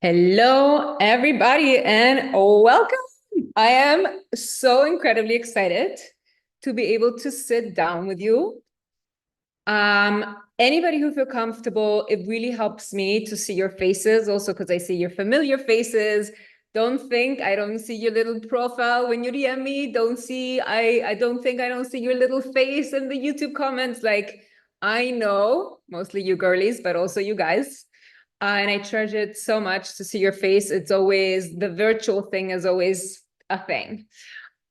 Hello, everybody, and welcome. I am so incredibly excited to be able to sit down with you. Anybody who feel comfortable, it really helps me to see your faces, also because I see your familiar faces. Don't think I don't see your little profile when you DM me. I don't think I don't see your little face in the YouTube comments. Like, I know, mostly you girlies, but also you guys. And I treasure it so much to see your face. It's always, the virtual thing is always a thing.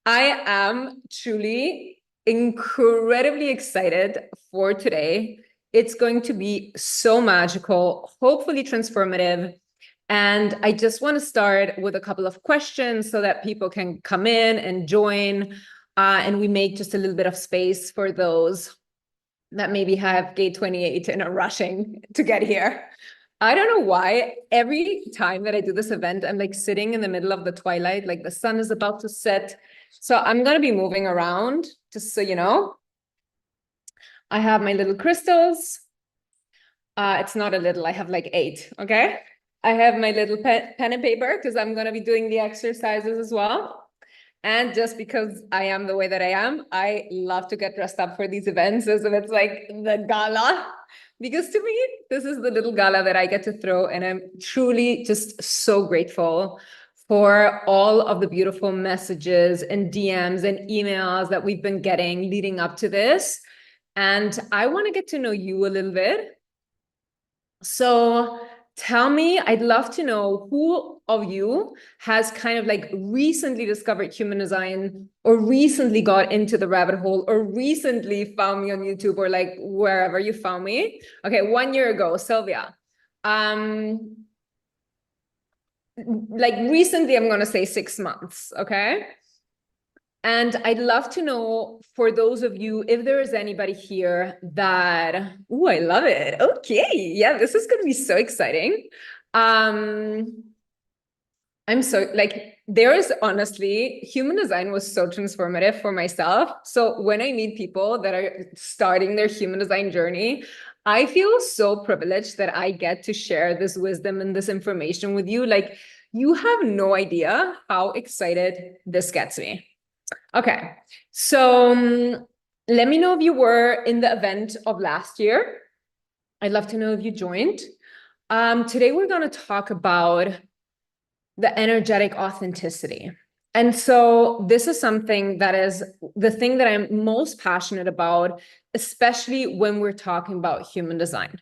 I am truly incredibly excited for today. It's going to be so magical, hopefully transformative. And I just want to start with a couple of questions so that people can come in and join. And we make just a little bit of space for those that maybe have gate 28 and are rushing to get here. I don't know why every time that I do this event, I'm like sitting in the middle of the twilight, like the sun is about to set. So I'm going to be moving around just so you know. I have my little crystals. It's not a little, I have like 8, okay? I have my little pen and paper because I'm going to be doing the exercises as well. And just because I am the way that I am, I love to get dressed up for these events as if it's like the gala. Because to me, this is the little gala that I get to throw. And I'm truly just so grateful for all of the beautiful messages and DMs and emails that we've been getting leading up to this. And I want to get to know you a little bit. So tell me, I'd love to know who of you has kind of like recently discovered human design or recently got into the rabbit hole or recently found me on YouTube or like wherever you found me. Okay, 1 year ago, Sylvia. Like recently, I'm going to say 6 months, okay? And I'd love to know for those of you, if there is anybody here that, oh, I love it. Okay. Yeah, this is going to be so exciting. I'm so like, there is honestly, human design was so transformative for myself. So when I meet people that are starting their human design journey, I feel so privileged that I get to share this wisdom and this information with you. Like, you have no idea how excited this gets me. Okay, so let me know if you were in the event of last year. I'd love to know if you joined. Today, we're going to talk about the energetic authenticity. And so this is something that is the thing that I'm most passionate about, especially when we're talking about human design.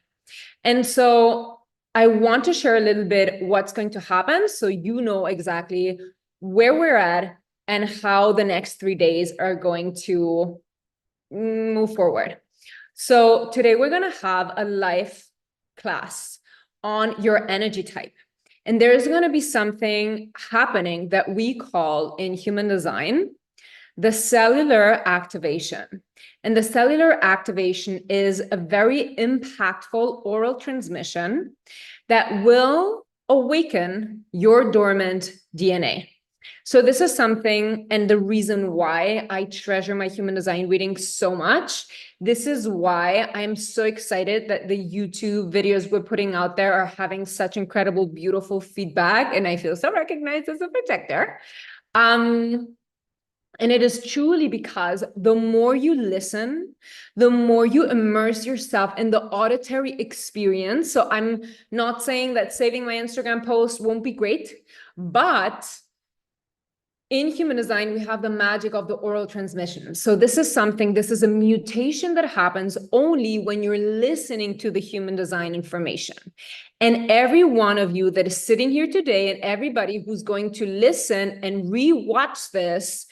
And so I want to share a little bit what's going to happen so you know exactly where we're at and how the next 3 days are going to move forward. So today we're going to have a live class on your energy type. And there's going to be something happening that we call in human design the cellular activation. And the cellular activation is a very impactful oral transmission that will awaken your dormant DNA. So this is something, and the reason why I treasure my human design reading so much. This is why I'm so excited that the YouTube videos we're putting out there are having such incredible, beautiful feedback. And I feel so recognized as a protector. And it is truly because the more you listen, the more you immerse yourself in the auditory experience. So I'm not saying that saving my Instagram post won't be great, but in human design, we have the magic of the oral transmission. So this is a mutation that happens only when you're listening to the human design information. And every one of you that is sitting here today and everybody who's going to listen and rewatch this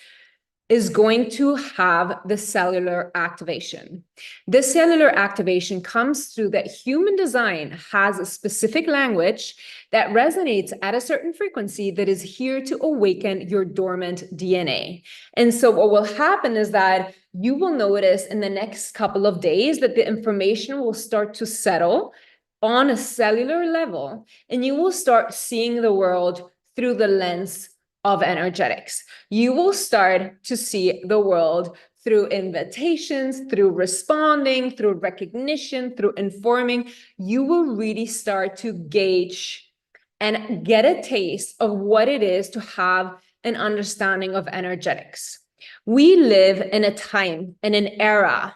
is going to have the cellular activation. The cellular activation comes through that human design has a specific language that resonates at a certain frequency that is here to awaken your dormant DNA. And so what will happen is that you will notice in the next couple of days that the information will start to settle on a cellular level, and you will start seeing the world through the lens of energetics. You will start to see the world through invitations, through responding, through recognition, through informing. You will really start to gauge and get a taste of what it is to have an understanding of energetics. We live in a time, in an era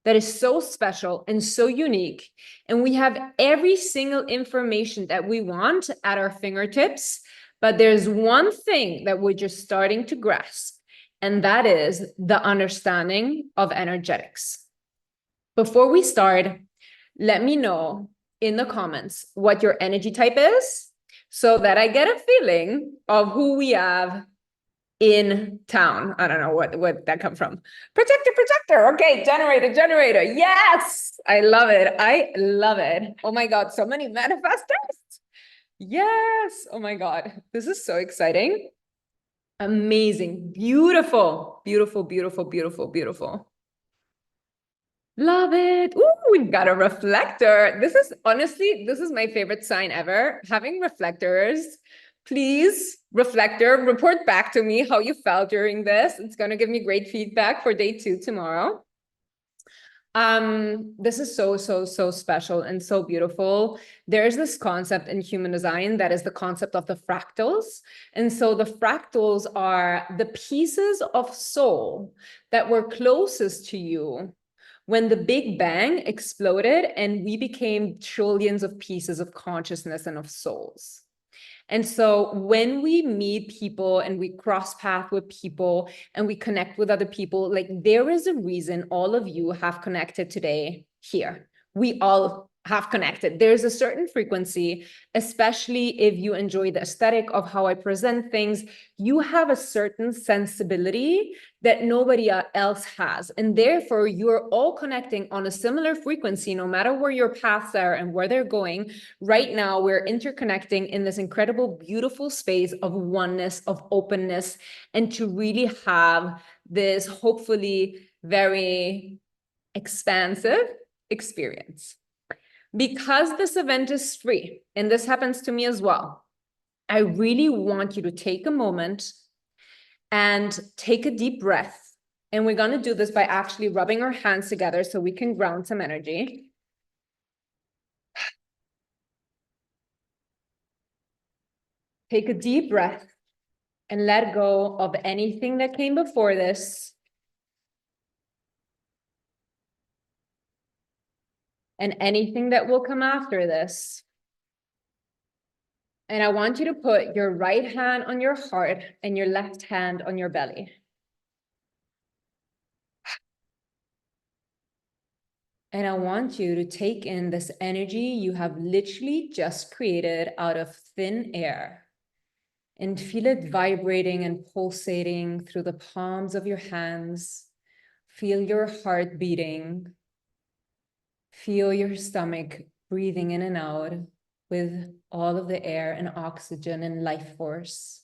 that is so special and so unique. And we have every single information that we want at our fingertips. But there's one thing that we're just starting to grasp, and that is the understanding of energetics. Before we start, let me know in the comments what your energy type is so that I get a feeling of who we have in town. I don't know what that come from. Protector. Okay, generator. Yes, I love it. I love it. Oh my God, so many manifestors. Yes. Oh my God, this is so exciting. Amazing. Beautiful. Love it. Ooh, we've got a reflector. This is honestly, this is my favorite sign ever. Having reflectors. Please, reflector, report back to me how you felt during this. It's going to give me great feedback for day 2 tomorrow. This is so special and so beautiful. There's this concept in human design that is the concept of the fractals. And so the fractals are the pieces of soul that were closest to you when the Big Bang exploded and we became trillions of pieces of consciousness and of souls. And so when we meet people and we cross path with people and we connect with other people, like there is a reason all of you have connected today here. We all have connected. There's a certain frequency, especially if you enjoy the aesthetic of how I present things, you have a certain sensibility that nobody else has. And therefore, you're all connecting on a similar frequency, no matter where your paths are and where they're going. Right now, we're interconnecting in this incredible, beautiful space of oneness, of openness, and to really have this hopefully very expansive experience. Because this event is free, and this happens to me as well, I really want you to take a moment and take a deep breath. And we're going to do this by actually rubbing our hands together so we can ground some energy. Take a deep breath and let go of anything that came before this. And anything that will come after this. And I want you to put your right hand on your heart and your left hand on your belly. And I want you to take in this energy you have literally just created out of thin air and feel it vibrating and pulsating through the palms of your hands. Feel your heart beating. Feel your stomach breathing in and out with all of the air and oxygen and life force.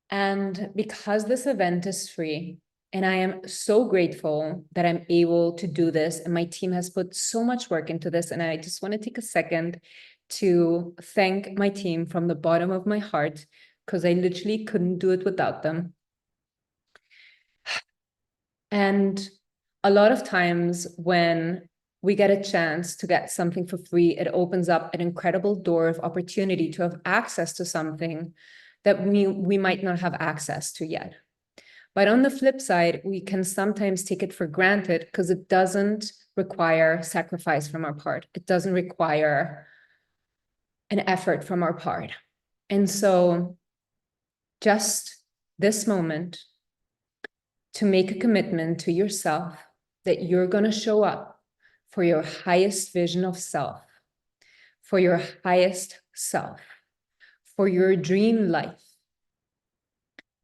And because this event is free, and I am so grateful that I'm able to do this, and my team has put so much work into this, and I just want to take a second to thank my team from the bottom of my heart, because I literally couldn't do it without them. And a lot of times when we get a chance to get something for free, it opens up an incredible door of opportunity to have access to something that we might not have access to yet. But on the flip side, we can sometimes take it for granted because it doesn't require sacrifice from our part. It doesn't require an effort from our part. And so just this moment to make a commitment to yourself that you're going to show up for your highest vision of self, for your highest self, for your dream life,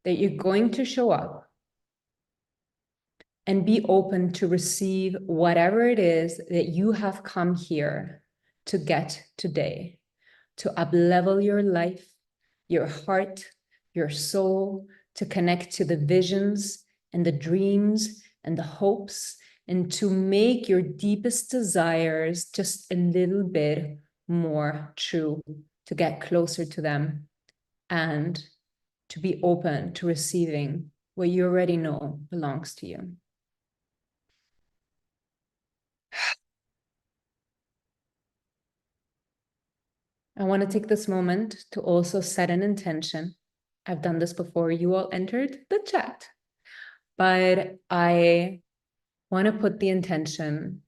that you're going to show up and be open to receive whatever it is that you have come here to get today, to uplevel your life, your heart, your soul, to connect to the visions and the dreams and the hopes, and to make your deepest desires just a little bit more true, to get closer to them, and to be open to receiving what you already know belongs to you. I want to take this moment to also set an intention. I've done this before you all entered the chat, but I want to put the intention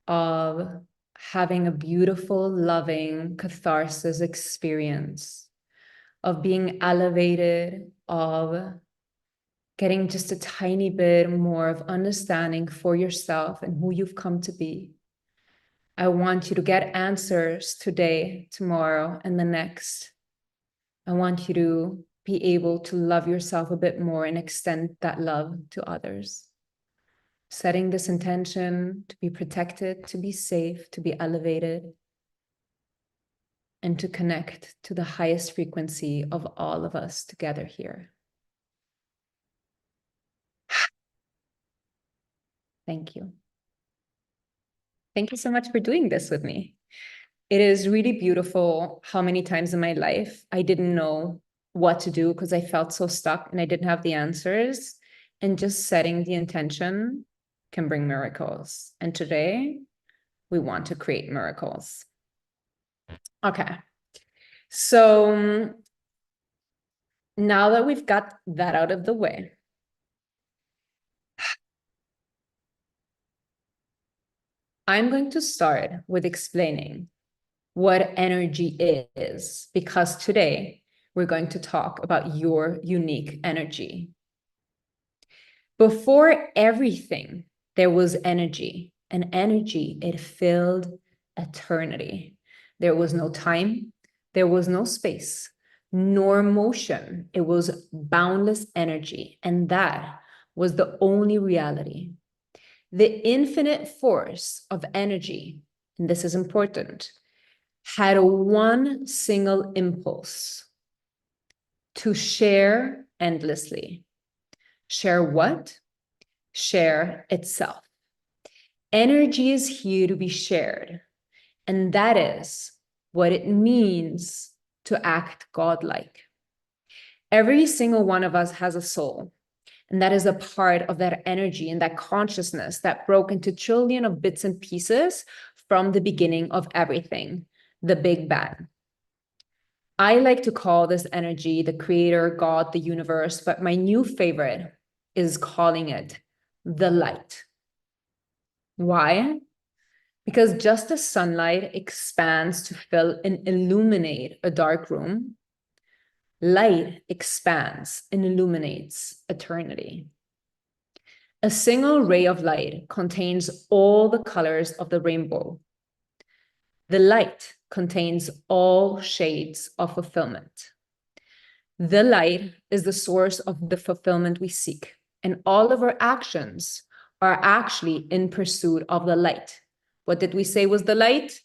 of having a beautiful, loving catharsis experience, of being elevated, of getting just a tiny bit more of understanding for yourself and who you've come to be. I want you to get answers today, tomorrow, and the next. I want you to be able to love yourself a bit more and extend that love to others. Setting this intention to be protected, to be safe, to be elevated, and to connect to the highest frequency of all of us together here. Thank you. Thank you so much for doing this with me. It is really beautiful how many times in my life I didn't know what to do because I felt so stuck and I didn't have the answers. And just setting the intention can bring miracles. And today we want to create miracles. Okay. So now that we've got that out of the way, I'm going to start with explaining what energy is, because today we're going to talk about your unique energy. Before everything, there was energy, and energy, it filled eternity. There was no time, there was no space, nor motion. It was boundless energy, and that was the only reality. The infinite force of energy, and this is important, had one single impulse: to share endlessly. Share what? Share itself. Energy is here to be shared, and that is what it means to act godlike. Every single one of us has a soul, and that is a part of that energy and that consciousness that broke into trillion of bits and pieces from the beginning of everything, the Big Bang. I like to call this energy the creator, God, the universe, but my new favorite is calling it the light. Why? Because just as sunlight expands to fill and illuminate a dark room, light expands and illuminates eternity. A single ray of light contains all the colors of the rainbow. The light contains all shades of fulfillment. The light is the source of the fulfillment we seek, and all of our actions are actually in pursuit of the light. What did we say was the light?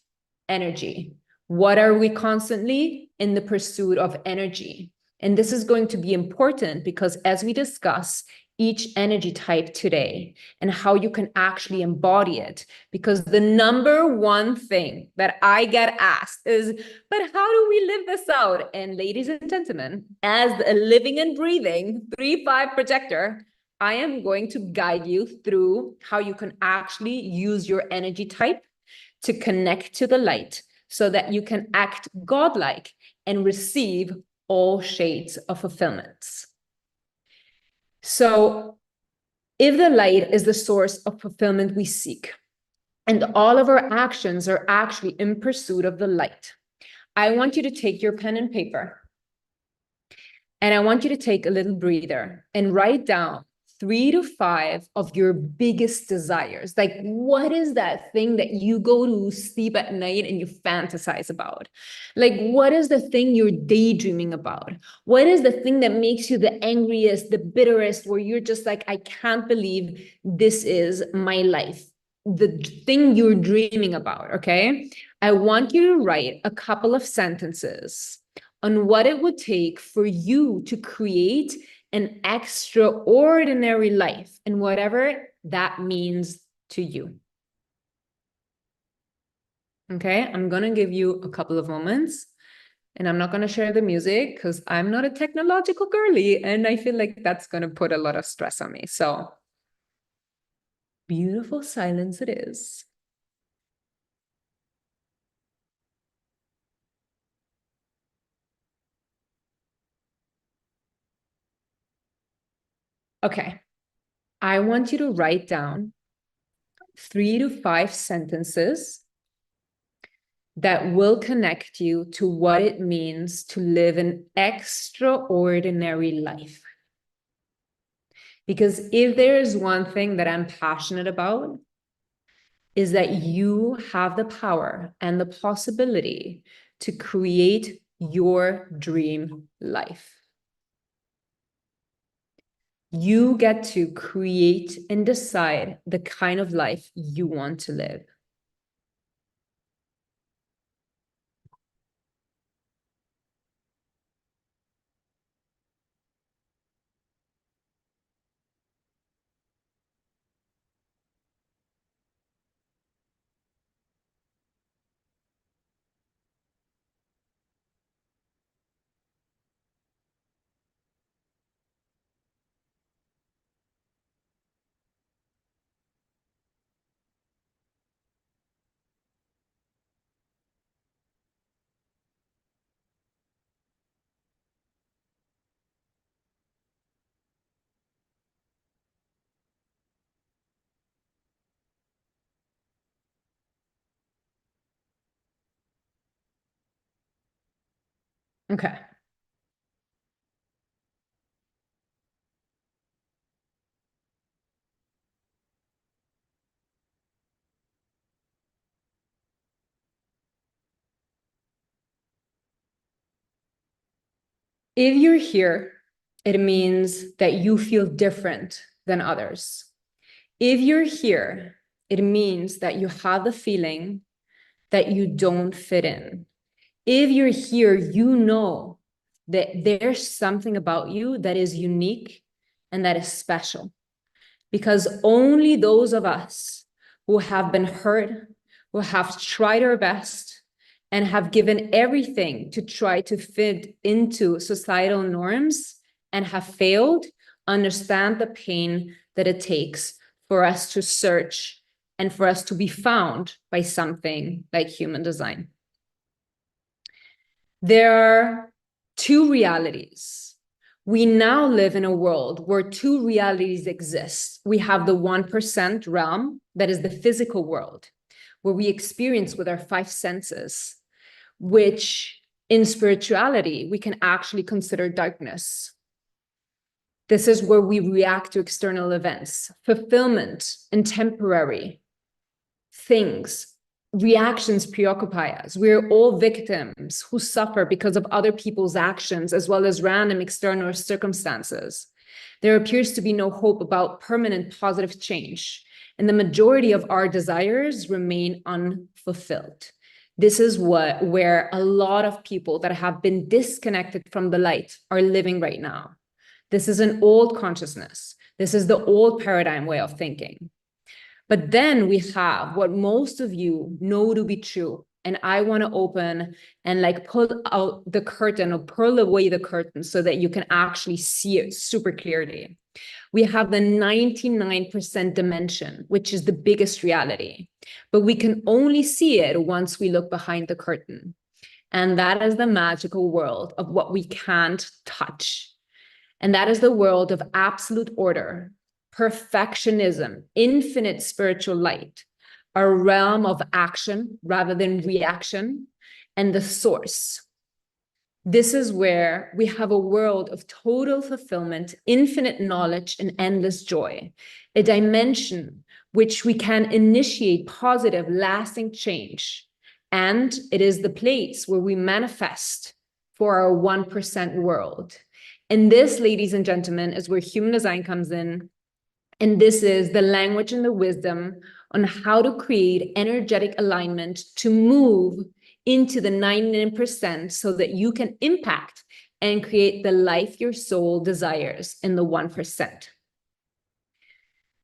Energy. What are we constantly? In the pursuit of energy. And this is going to be important because as we discuss each energy type today and how you can actually embody it, because the number one thing that I get asked is, but how do we live this out? And ladies and gentlemen, as a living and breathing 3-5 projector, I am going to guide you through how you can actually use your energy type to connect to the light so that you can act godlike and receive all shades of fulfillments. So if the light is the source of fulfillment we seek, and all of our actions are actually in pursuit of the light, I want you to take your pen and paper, and I want you to take a little breather and write down 3 to 5 of your biggest desires. Like, what is that thing that you go to sleep at night and you fantasize about? Like, what is the thing you're daydreaming about? What is the thing that makes you the angriest, the bitterest, where you're just like, I can't believe this is my life? The thing you're dreaming about, okay? I want you to write a couple of sentences on what it would take for you to create an extraordinary life and whatever that means to you. Okay, I'm going to give you a couple of moments and I'm not going to share the music because I'm not a technological girly and I feel like that's going to put a lot of stress on me. So beautiful silence it is. Okay. I want you to write down 3 to 5 sentences that will connect you to what it means to live an extraordinary life. Because if there is one thing that I'm passionate about, is that you have the power and the possibility to create your dream life. You get to create and decide the kind of life you want to live. Okay. If you're here, it means that you feel different than others. If you're here, it means that you have the feeling that you don't fit in. If you're here, you know that there's something about you that is unique and that is special. Because only those of us who have been hurt, who have tried our best, and have given everything to try to fit into societal norms and have failed, understand the pain that it takes for us to search and for us to be found by something like human design. There are two realities. We now live in a world where two realities exist. We have the 1% realm, that is the physical world, where we experience with our 5 senses, which in spirituality, we can actually consider darkness. This is where we react to external events, fulfillment and temporary things. Reactions preoccupy us. We're all victims who suffer because of other people's actions, as well as random external circumstances. There appears to be no hope about permanent positive change, and the majority of our desires remain unfulfilled. This is where a lot of people that have been disconnected from the light are living right now. This is an old consciousness. This is the old paradigm way of thinking. But then we have what most of you know to be true. And I want to open and like pull out the curtain or pull away the curtain so that you can actually see it super clearly. We have the 99% dimension, which is the biggest reality, but we can only see it once we look behind the curtain. And that is the magical world of what we can't touch. And that is the world of absolute order, perfectionism, infinite spiritual light, a realm of action rather than reaction, and the source. This is where we have a world of total fulfillment, infinite knowledge, and endless joy, a dimension which we can initiate positive, lasting change. And it is the place where we manifest for our 1% world. And this, ladies and gentlemen, is where human design comes in. And this is the language and the wisdom on how to create energetic alignment to move into the 99% so that you can impact and create the life your soul desires in the 1%.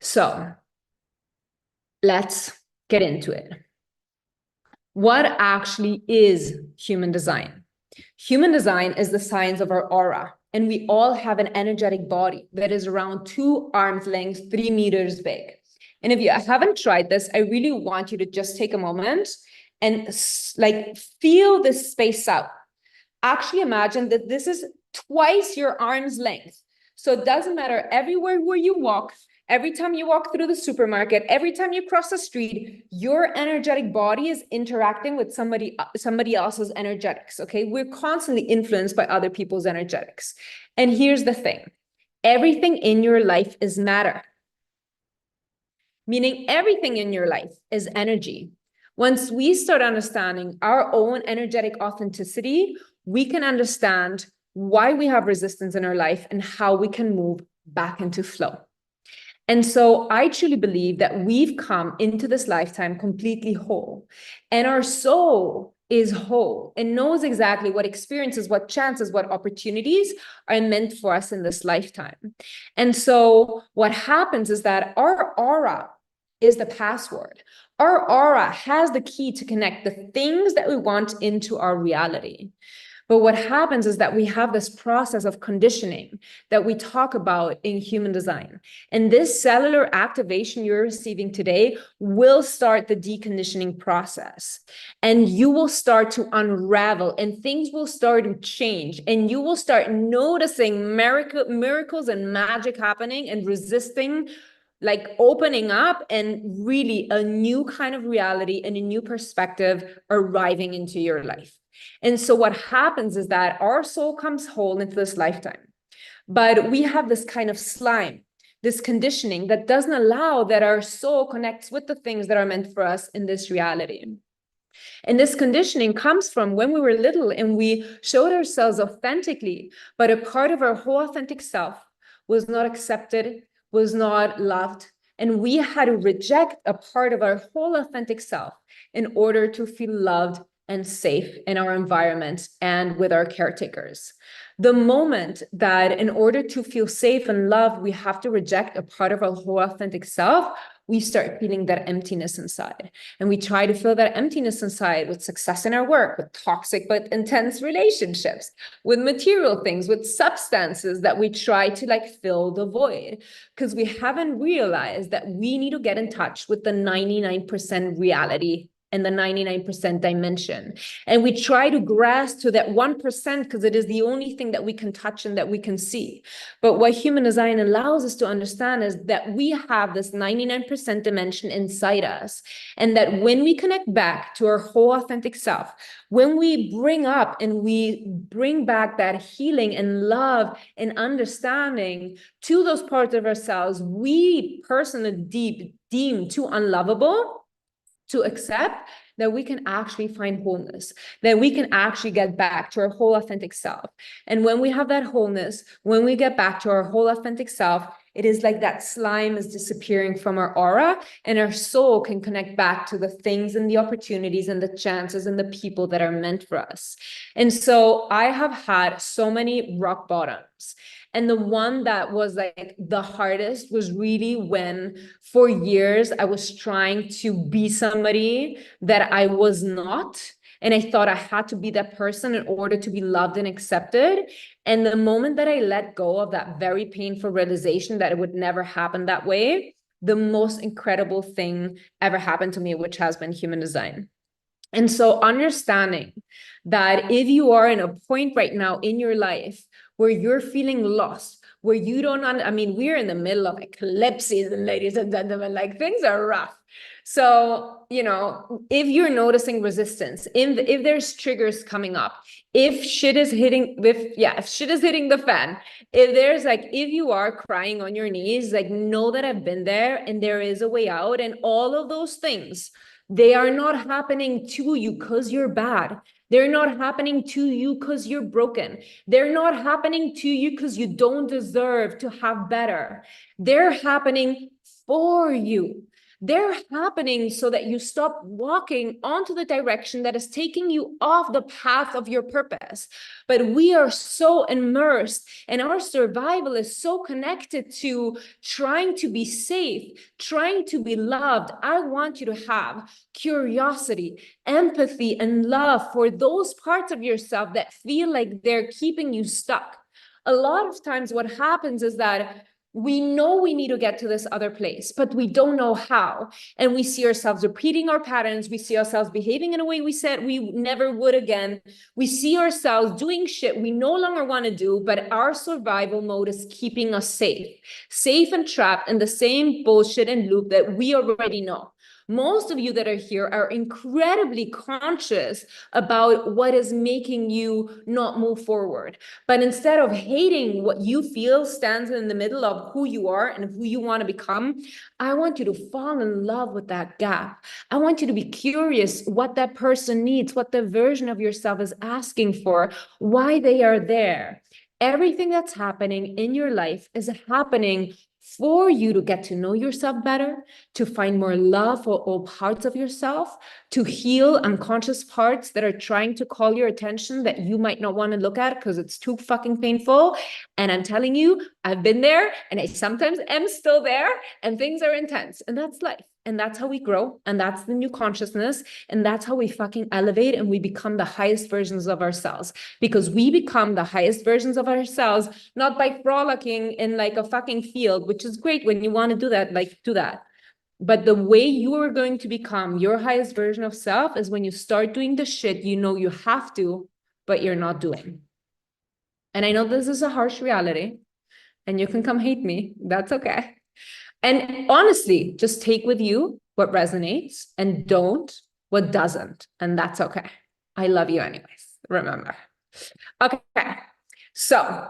So let's get into it. What actually is human design? Human design is the science of our aura. And we all have an energetic body that is around 2 arms lengths, 3 meters big. And if you haven't tried this, I really want you to just take a moment and like feel this space out. Actually imagine that this is twice your arm's length. So it doesn't matter, everywhere where you walk, every time you walk through the supermarket, every time you cross the street, your energetic body is interacting with somebody else's energetics, okay? We're constantly influenced by other people's energetics. And here's the thing, everything in your life is matter, meaning everything in your life is energy. Once we start understanding our own energetic authenticity, we can understand why we have resistance in our life and how we can move back into flow. And so I truly believe that we've come into this lifetime completely whole, and our soul is whole and knows exactly what experiences, what chances, what opportunities are meant for us in this lifetime. And so what happens is that our aura is the password. Our aura has the key to connect the things that we want into our reality. But what happens is that we have this process of conditioning that we talk about in human design. And this cellular activation you're receiving today will start the deconditioning process. And you will start to unravel and things will start to change. And you will start noticing miracles and magic happening and resisting, like opening up, and really a new kind of reality and a new perspective arriving into your life. And so what happens is that our soul comes whole into this lifetime, but we have this kind of slime, this conditioning that doesn't allow that our soul connects with the things that are meant for us in this reality. And this conditioning comes from when we were little and we showed ourselves authentically, but a part of our whole authentic self was not accepted, was not loved. And we had to reject a part of our whole authentic self in order to feel loved and safe in our environment and with our caretakers. The moment that in order to feel safe and loved, we have to reject a part of our whole authentic self, we start feeling that emptiness inside. And we try to fill that emptiness inside with success in our work, with toxic but intense relationships, with material things, with substances that we try to like fill the void, because we haven't realized that we need to get in touch with the 99% reality and the 99% dimension. And we try to grasp to that 1% because it is the only thing that we can touch and that we can see. But what human design allows us to understand is that we have this 99% dimension inside us. And that when we connect back to our whole authentic self, when we bring up and we bring back that healing and love and understanding to those parts of ourselves we personally deem too unlovable to accept, that we can actually find wholeness, that we can actually get back to our whole authentic self. And when we have that wholeness, when we get back to our whole authentic self, it is like that slime is disappearing from our aura and our soul can connect back to the things and the opportunities and the chances and the people that are meant for us. And so I have had so many rock bottoms. And the one that was like the hardest was really when for years I was trying to be somebody that I was not. And I thought I had to be that person in order to be loved and accepted. And the moment that I let go of that very painful realization that it would never happen that way, the most incredible thing ever happened to me, which has been human design. And so understanding that if you are in a point right now in your life where you're feeling lost, where you don't, I mean, we're in the middle of eclipse season, ladies and gentlemen, like things are rough. So, you know, if you're noticing resistance, if there's triggers coming up, if shit is hitting, if shit is hitting the fan, if there's like, if you are crying on your knees, like know that I've been there and there is a way out, and all of those things, they are not happening to you because you're bad. They're not happening to you because you're broken. They're not happening to you because you don't deserve to have better. They're happening for you. They're happening so that you stop walking onto the direction that is taking you off the path of your purpose. But we are so immersed and our survival is so connected to trying to be safe, trying to be loved. I want you to have curiosity, empathy, and love for those parts of yourself that feel like they're keeping you stuck. A lot of times what happens is that We know we need to get to this other place, but we don't know how. And we see ourselves repeating our patterns. We see ourselves behaving in a way we said we never would again. We see ourselves doing shit we no longer want to do, but our survival mode is keeping us safe and trapped in the same bullshit and loop that we already know. Most of you that are here are incredibly conscious about what is making you not move forward. But instead of hating what you feel stands in the middle of who you are and who you want to become, I want you to fall in love with that gap. I want you to be curious what that person needs, what the version of yourself is asking for, why they are there. Everything that's happening in your life is happening for you to get to know yourself better, to find more love for all parts of yourself, to heal unconscious parts that are trying to call your attention that you might not want to look at because it's too fucking painful. And I'm telling you, I've been there and I sometimes am still there and things are intense, and that's life. And that's how we grow. And that's the new consciousness. And that's how we fucking elevate and we become the highest versions of ourselves, because we become the highest versions of ourselves, not by frolicking in like a fucking field, which is great when you want to do that, like do that. But the way you are going to become your highest version of self is when you start doing the shit you know you have to, but you're not doing. And I know this is a harsh reality and you can come hate me. That's okay. And honestly, just take with you what resonates and don't what doesn't. And that's okay. I love you anyways, remember. Okay, so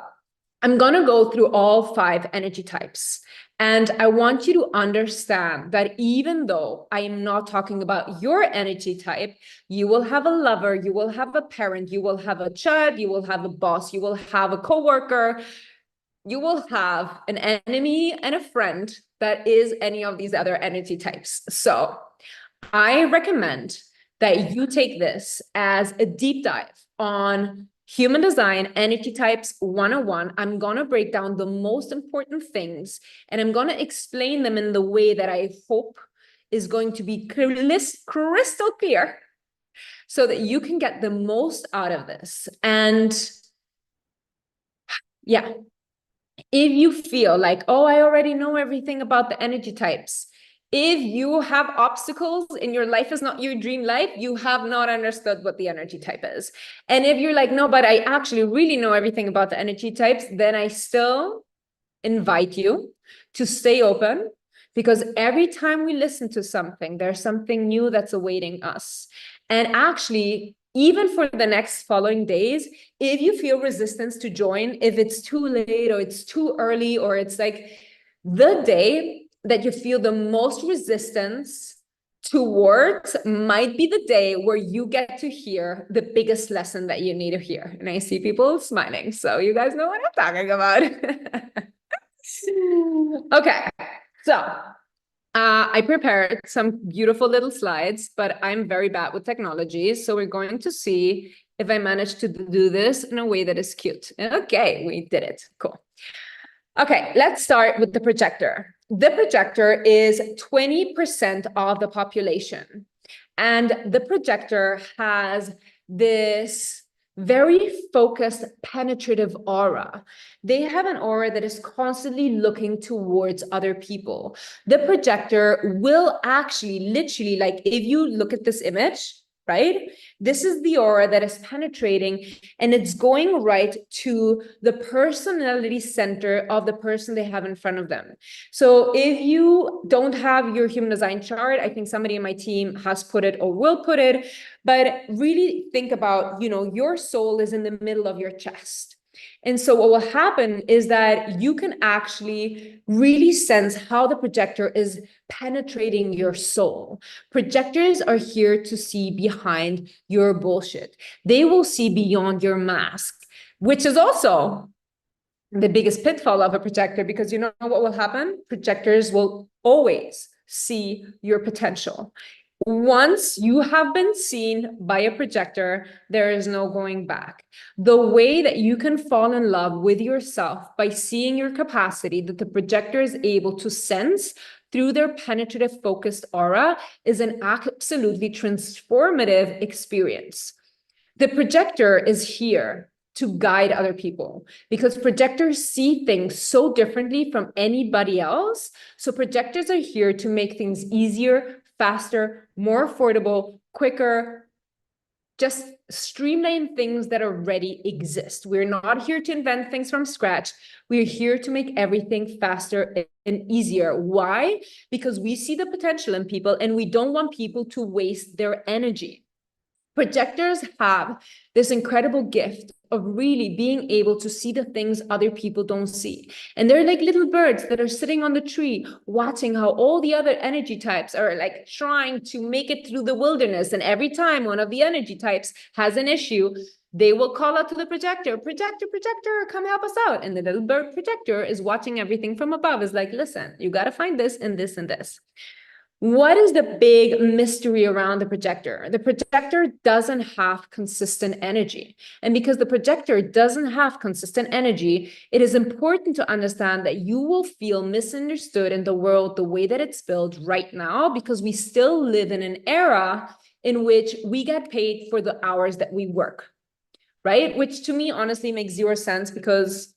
I'm going to go through all 5 energy types. And I want you to understand that even though I am not talking about your energy type, you will have a lover, you will have a parent, you will have a child, you will have a boss, you will have a coworker, you will have an enemy and a friend that is any of these other energy types. So I recommend that you take this as a deep dive on Human Design Energy Types 101. I'm going to break down the most important things and I'm going to explain them in the way that I hope is going to be crystal clear so that you can get the most out of this. And yeah, if you feel like, oh, I already know everything about the energy types, if you have obstacles in your life is not your dream life, you have not understood what the energy type is. And if you're like, no, but I actually really know everything about the energy types, then I still invite you to stay open, because every time we listen to something, there's something new that's awaiting us. And actually, even for the next following days, if you feel resistance to join, if it's too late or it's too early, or it's like the day that you feel the most resistance towards might be the day where you get to hear the biggest lesson that you need to hear. And I see people smiling, so you guys know what I'm talking about. Okay, so I prepared some beautiful little slides, but I'm very bad with technology. So we're going to see if I manage to do this in a way that is cute. Okay, we did it. Cool. Okay, let's start with the projector. The projector is 20% of the population. And the projector has this very focused, penetrative aura. They have an aura that is constantly looking towards other people. The projector will actually, literally, like if you look at this image, right? This is the aura that is penetrating, and it's going right to the personality center of the person they have in front of them. So if you don't have your human design chart, I think somebody in my team has put it or will put it, but really think about, your soul is in the middle of your chest. And so what will happen is that you can actually really sense how the projector is penetrating your soul. Projectors are here to see behind your bullshit. They will see beyond your mask, which is also the biggest pitfall of a projector, because you know what will happen? Projectors will always see your potential. Once you have been seen by a projector, there is no going back. The way that you can fall in love with yourself by seeing your capacity that the projector is able to sense through their penetrative focused aura is an absolutely transformative experience. The projector is here to guide other people, because projectors see things so differently from anybody else. So projectors are here to make things easier, faster, more affordable, quicker, just streamline things that already exist. We're not here to invent things from scratch. We're here to make everything faster and easier. Why? Because we see the potential in people and we don't want people to waste their energy. Projectors have this incredible gift of really being able to see the things other people don't see. And they're like little birds that are sitting on the tree, watching how all the other energy types are like trying to make it through the wilderness. And every time one of the energy types has an issue, they will call out to the projector, projector, projector, come help us out. And the little bird projector is watching everything from above, is like, listen, you got to find this and this and this. What is the big mystery around the projector? The projector doesn't have consistent energy. And because the projector doesn't have consistent energy, it is important to understand that you will feel misunderstood in the world the way that it's built right now, because we still live in an era in which we get paid for the hours that we work, right? Which to me, honestly, makes zero sense, because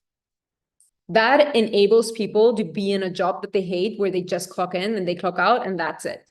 that enables people to be in a job that they hate, where they just clock in and they clock out, and that's it.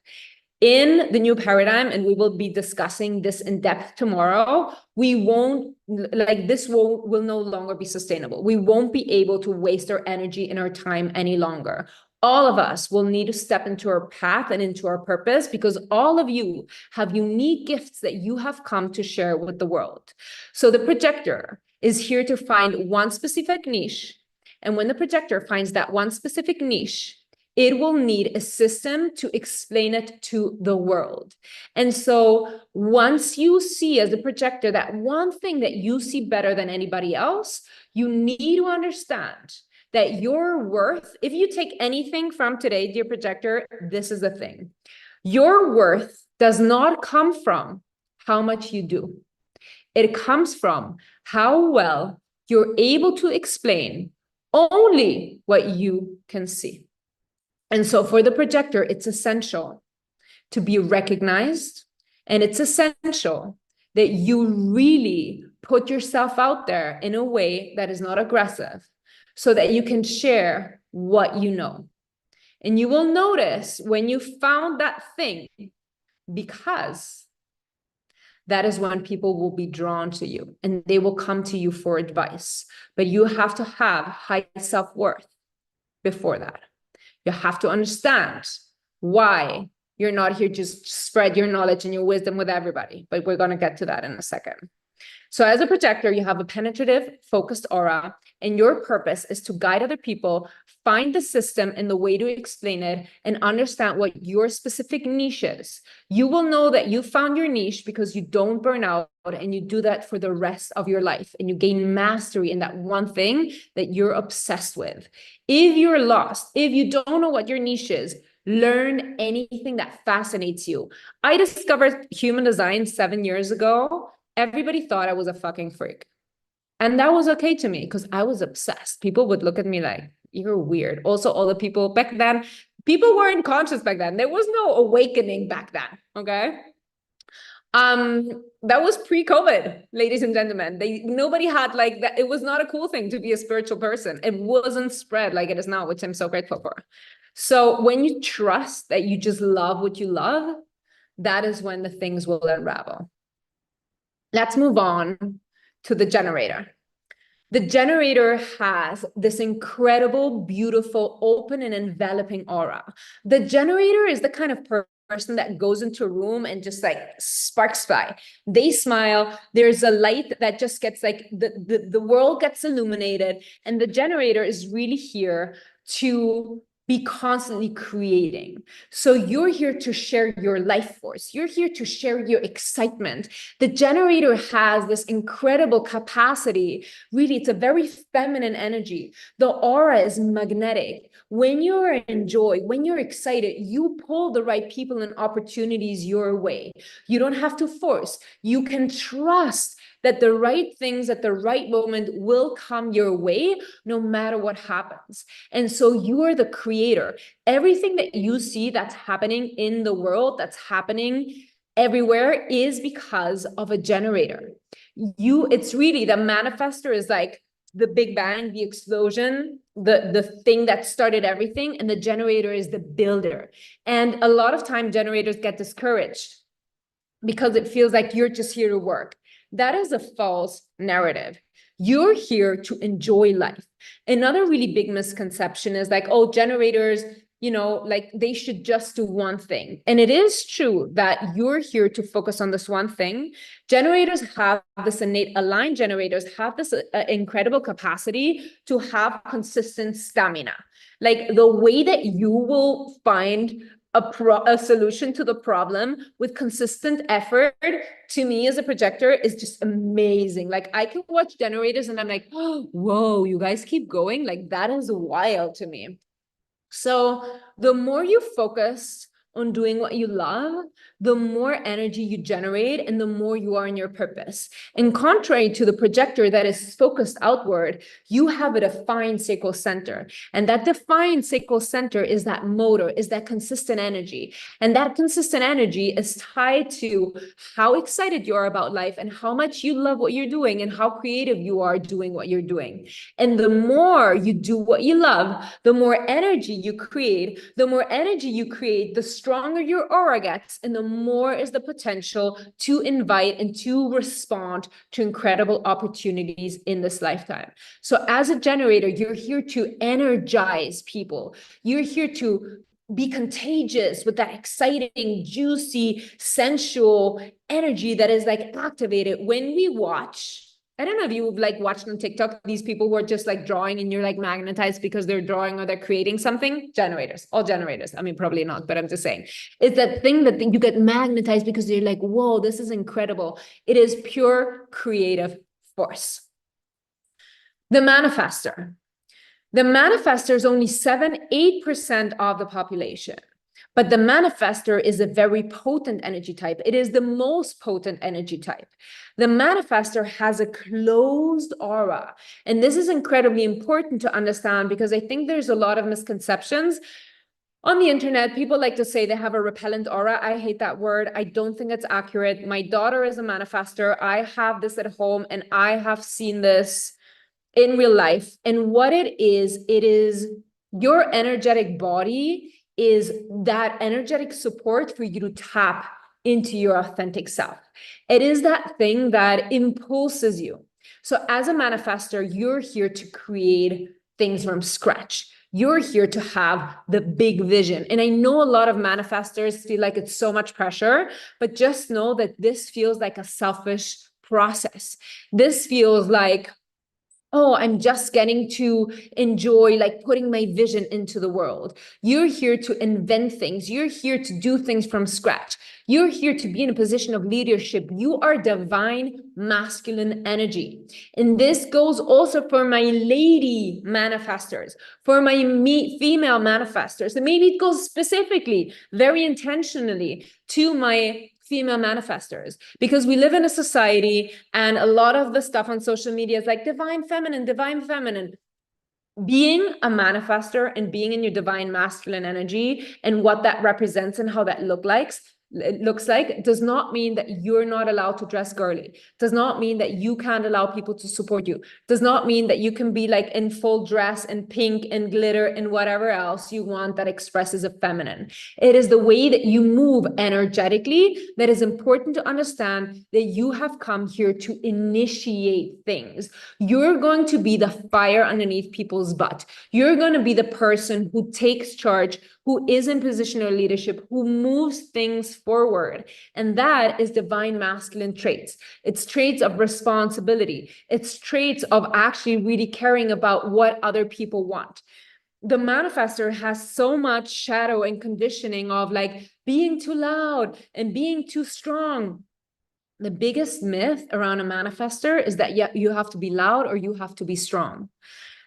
In the new paradigm, and we will be discussing this in depth tomorrow, we won't, like, this will no longer be sustainable. We won't be able to waste our energy and our time any longer. All of us will need to step into our path and into our purpose, because all of you have unique gifts that you have come to share with the world. So the projector is here to find one specific niche. And when the projector finds that one specific niche, it will need a system to explain it to the world. And so once you see as a projector that one thing that you see better than anybody else, you need to understand that your worth, if you take anything from today, dear projector, this is the thing. Your worth does not come from how much you do. It comes from how well you're able to explain only what you can see. And so for the projector, it's essential to be recognized, and it's essential that you really put yourself out there in a way that is not aggressive, so that you can share what you know. And you will notice when you found that thing, because that is when people will be drawn to you and they will come to you for advice. But you have to have high self-worth before that. You have to understand why you're not here to just spread your knowledge and your wisdom with everybody. But we're going to get to that in a second. So as a projector, you have a penetrative, focused aura, and your purpose is to guide other people, find the system and the way to explain it, and understand what your specific niche is. You will know that you found your niche because you don't burn out, and you do that for the rest of your life, and you gain mastery in that one thing that you're obsessed with. If you're lost, if you don't know what your niche is, learn anything that fascinates you. I discovered human design 7 years ago. Everybody thought I was a fucking freak. And that was okay to me because I was obsessed. People would look at me like, you're weird. Also, all the people back then, people weren't conscious back then. There was no awakening back then, okay? That was pre-COVID, ladies and gentlemen. Nobody had like that. It was not a cool thing to be a spiritual person. It wasn't spread like it is now, which I'm so grateful for. So when you trust that you just love what you love, that is when the things will unravel. Let's move on to the generator. The generator has this incredible, beautiful, open and enveloping aura. The generator is the kind of person that goes into a room and just like sparks fly. They smile. There's a light that just gets like the world gets illuminated. And the generator is really here to be constantly creating. So you're here to share your life force. You're here to share your excitement. The generator has this incredible capacity. Really, it's a very feminine energy. The aura is magnetic. When you're in joy, when you're excited, you pull the right people and opportunities your way. You don't have to force. You can trust that the right things at the right moment will come your way, no matter what happens. And so you are the creator. Everything that you see that's happening in the world, that's happening everywhere, is because of a generator. it's really, the manifester is like the big bang, the explosion, the thing that started everything, and the generator is the builder. And a lot of time generators get discouraged because it feels like you're just here to work. That is a false narrative. You're here to enjoy life. Another really big misconception is like, oh, generators, like they should just do one thing. And it is true that you're here to focus on this one thing. Generators have this innate, aligned generators have this incredible capacity to have consistent stamina. Like the way that you will find a solution to the problem with consistent effort, to me as a projector, is just amazing. Like I can watch generators and I'm like, oh, whoa, you guys keep going. Like that is wild to me. So the more you focus on doing what you love, the more energy you generate and the more you are in your purpose. And contrary to the projector that is focused outward, you have a defined sacral center. And that defined sacral center is that motor, is that consistent energy. And that consistent energy is tied to how excited you are about life and how much you love what you're doing and how creative you are doing what you're doing. And the more you do what you love, the more energy you create. The more energy you create, the stronger your aura gets, and the more is the potential to invite and to respond to incredible opportunities in this lifetime. So as a generator, you're here to energize people. You're here to be contagious with that exciting, juicy, sensual energy that is like activated when we watch. I don't know if you've like watched on TikTok, these people who are just like drawing and you're like magnetized because they're drawing or they're creating something. Generators, all generators. I mean, probably not, but I'm just saying. It's that thing that you get magnetized because you're like, whoa, this is incredible. It is pure creative force. The manifester. The manifester is only 7-8% of the population. But the manifester is a very potent energy type. It is the most potent energy type. The manifester has a closed aura. And this is incredibly important to understand because I think there's a lot of misconceptions. On the internet, people like to say they have a repellent aura. I hate that word. I don't think it's accurate. My daughter is a manifester. I have this at home and I have seen this in real life. And what it is your energetic body is that energetic support for you to tap into your authentic self. It is that thing that impulses you. So as a manifestor, you're here to create things from scratch. You're here to have the big vision. And I know a lot of manifestors feel like it's so much pressure, but just know that this feels like a selfish process. This feels like, oh, I'm just getting to enjoy like putting my vision into the world. You're here to invent things. You're here to do things from scratch. You're here to be in a position of leadership. You are divine masculine energy. And this goes also for my lady manifestors, for my female manifestors. And maybe it goes specifically, very intentionally to my female manifestors, because we live in a society and a lot of the stuff on social media is like divine feminine, divine feminine. Being a manifestor and being in your divine masculine energy and what that represents and how that looks like does not mean that you're not allowed to dress girly, does not mean that you can't allow people to support you, does not mean that you can be like in full dress and pink and glitter and whatever else you want that expresses a feminine. It is the way that you move energetically that is important to understand, that you have come here to initiate things. You're going to be the fire underneath people's butt. You're going to be the person who takes charge, who is in positional leadership, who moves things forward. And that is divine masculine traits. It's traits of responsibility. It's traits of actually really caring about what other people want. The manifestor has so much shadow and conditioning of like being too loud and being too strong. The biggest myth around a manifestor is that you have to be loud or you have to be strong.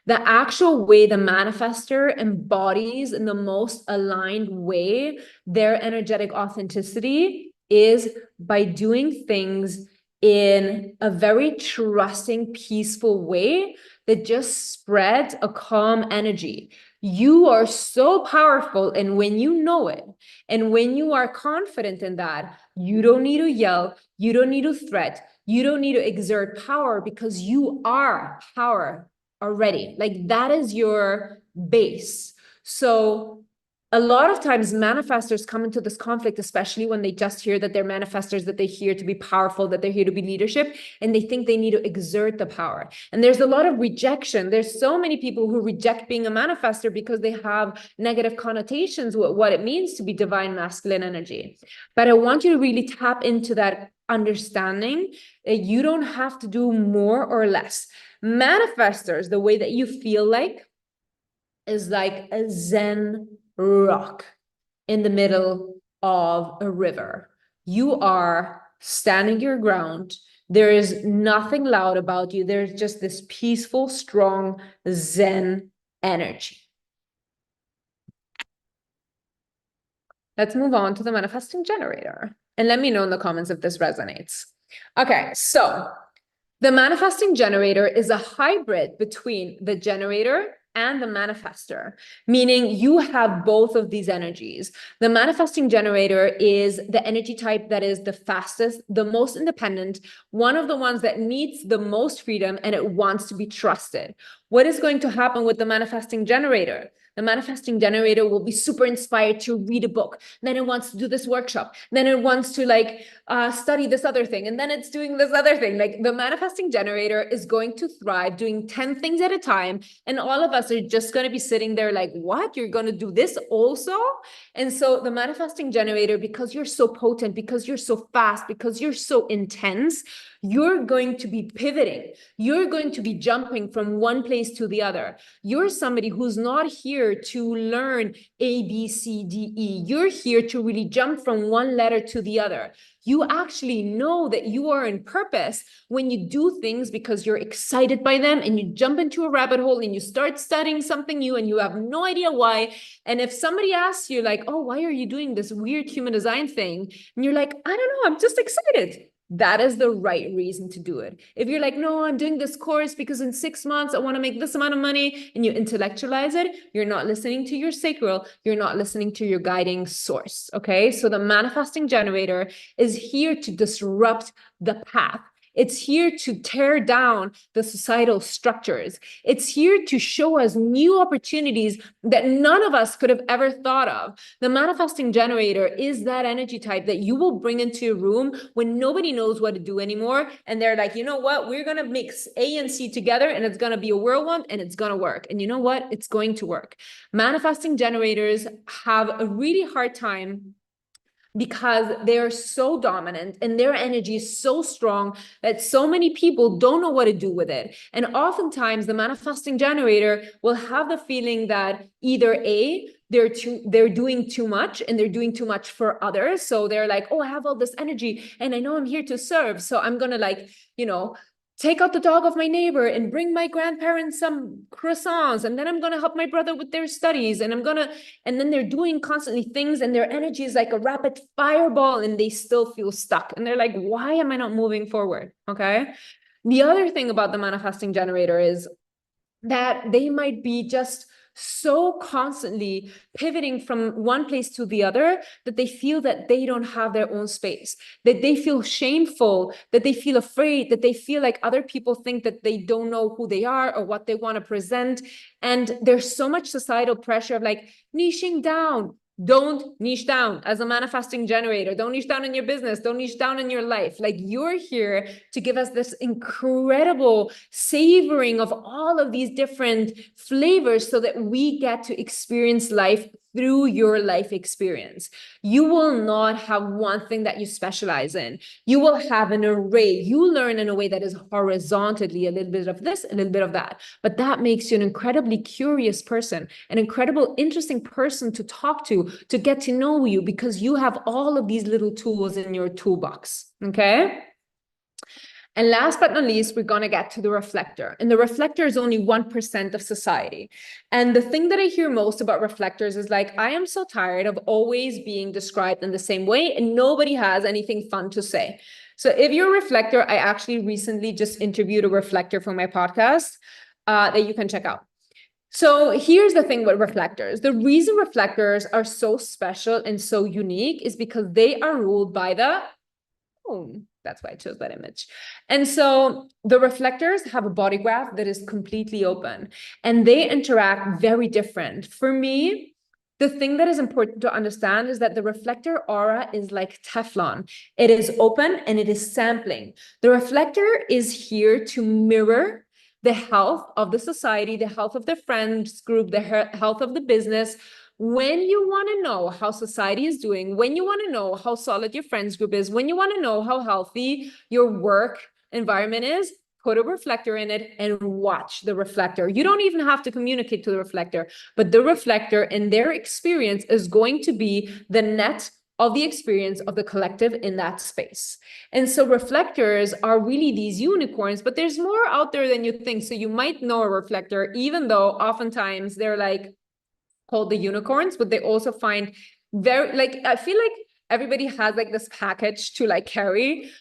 The actual way the manifestor embodies in the most aligned way their energetic authenticity is by doing things in a very trusting, peaceful way that just spreads a calm energy. You are so powerful, and when you know it, and when you are confident in that, you don't need to yell, you don't need to threat, You don't need to exert power because you are power already. Like that is your base. So a lot of times manifestors come into this conflict, especially when they just hear that they're manifestors, that they're here to be powerful, that they're here to be leadership, and they think they need to exert the power. And there's a lot of rejection. There's so many people who reject being a manifestor because they have negative connotations with what it means to be divine masculine energy. But I want you to really tap into that understanding that you don't have to do more or less. Manifestors, the way that you feel like, is like a Zen rock in the middle of a river. You are standing your ground. There is nothing loud about you. There's just this peaceful, strong Zen energy. Let's move on to the manifesting generator. And let me know in the comments if this resonates. Okay, so the manifesting generator is a hybrid between the generator and the manifestor, meaning you have both of these energies. The manifesting generator is the energy type that is the fastest, the most independent, one of the ones that needs the most freedom, and it wants to be trusted. What is going to happen with the manifesting generator? The manifesting generator will be super inspired to read a book. Then it wants to do this workshop. Then it wants to study this other thing. And then it's doing this other thing. Like the manifesting generator is going to thrive doing 10 things at a time. And all of us are just going to be sitting there like, what? You're going to do this also? And so the manifesting generator, because you're so potent, because you're so fast, because you're so intense, you're going to be pivoting. You're going to be jumping from one place to the other. You're somebody who's not here to learn A, B, C, D, E. You're here to really jump from one letter to the other. You actually know that you are in purpose when you do things because you're excited by them and you jump into a rabbit hole and you start studying something new and you have no idea why. And if somebody asks you like, oh, why are you doing this weird human design thing? And you're like, I don't know, I'm just excited. That is the right reason to do it. If you're like, no, I'm doing this course because in 6 months I want to make this amount of money, and you intellectualize it, you're not listening to your sacral, you're not listening to your guiding source. Okay. So the manifesting generator is here to disrupt the path. It's here to tear down the societal structures. It's here to show us new opportunities that none of us could have ever thought of. The manifesting generator is that energy type that you will bring into a room when nobody knows what to do anymore. And they're like, you know what? We're going to mix A and C together and it's going to be a whirlwind and it's going to work. And you know what? It's going to work. Manifesting generators have a really hard time because they're so dominant and their energy is so strong that so many people don't know what to do with it. And oftentimes the manifesting generator will have the feeling that either A, they're doing too much and they're doing too much for others. So they're like, oh, I have all this energy and I know I'm here to serve. So I'm going to take out the dog of my neighbor and bring my grandparents some croissants. And then I'm going to help my brother with their studies. And then they're doing constantly things and their energy is like a rapid fireball and they still feel stuck. And they're like, why am I not moving forward? Okay. The other thing about the manifesting generator is that they might be just so constantly pivoting from one place to the other that they feel that they don't have their own space, that they feel shameful, that they feel afraid, that they feel like other people think that they don't know who they are or what they want to present. And there's so much societal pressure of like niching down. Don't niche down as a manifesting generator. Don't niche down in your business. Don't niche down in your life. Like you're here to give us this incredible savoring of all of these different flavors so that we get to experience life through your life experience. You will not have one thing that you specialize in. You will have an array. You learn in a way that is horizontally a little bit of this, a little bit of that. But that makes you an incredibly curious person, an incredible, interesting person to talk to get to know you, because you have all of these little tools in your toolbox. Okay. And last but not least, we're going to get to the reflector. And the reflector is only 1% of society. And the thing that I hear most about reflectors is like, I am so tired of always being described in the same way and nobody has anything fun to say. So if you're a reflector, I actually recently just interviewed a reflector for my podcast that you can check out. So here's the thing with reflectors. The reason reflectors are so special and so unique is because they are ruled by the moon. That's why I chose that image. And so the reflectors have a body graph that is completely open, and they interact very different. For me, the thing that is important to understand is that the reflector aura is like Teflon. It is open and it is sampling. The reflector is here to mirror the health of the society, the health of the friends group, the health of the business. When you want to know how society is doing, when you want to know how solid your friends group is, when you want to know how healthy your work environment is, put a reflector in it and watch the reflector. You don't even have to communicate to the reflector, but the reflector and their experience is going to be the net of the experience of the collective in that space. And so reflectors are really these unicorns, but there's more out there than you think. So you might know a reflector, even though oftentimes they're like called the unicorns, but they also find very, like, I feel like everybody has like this package to like carry.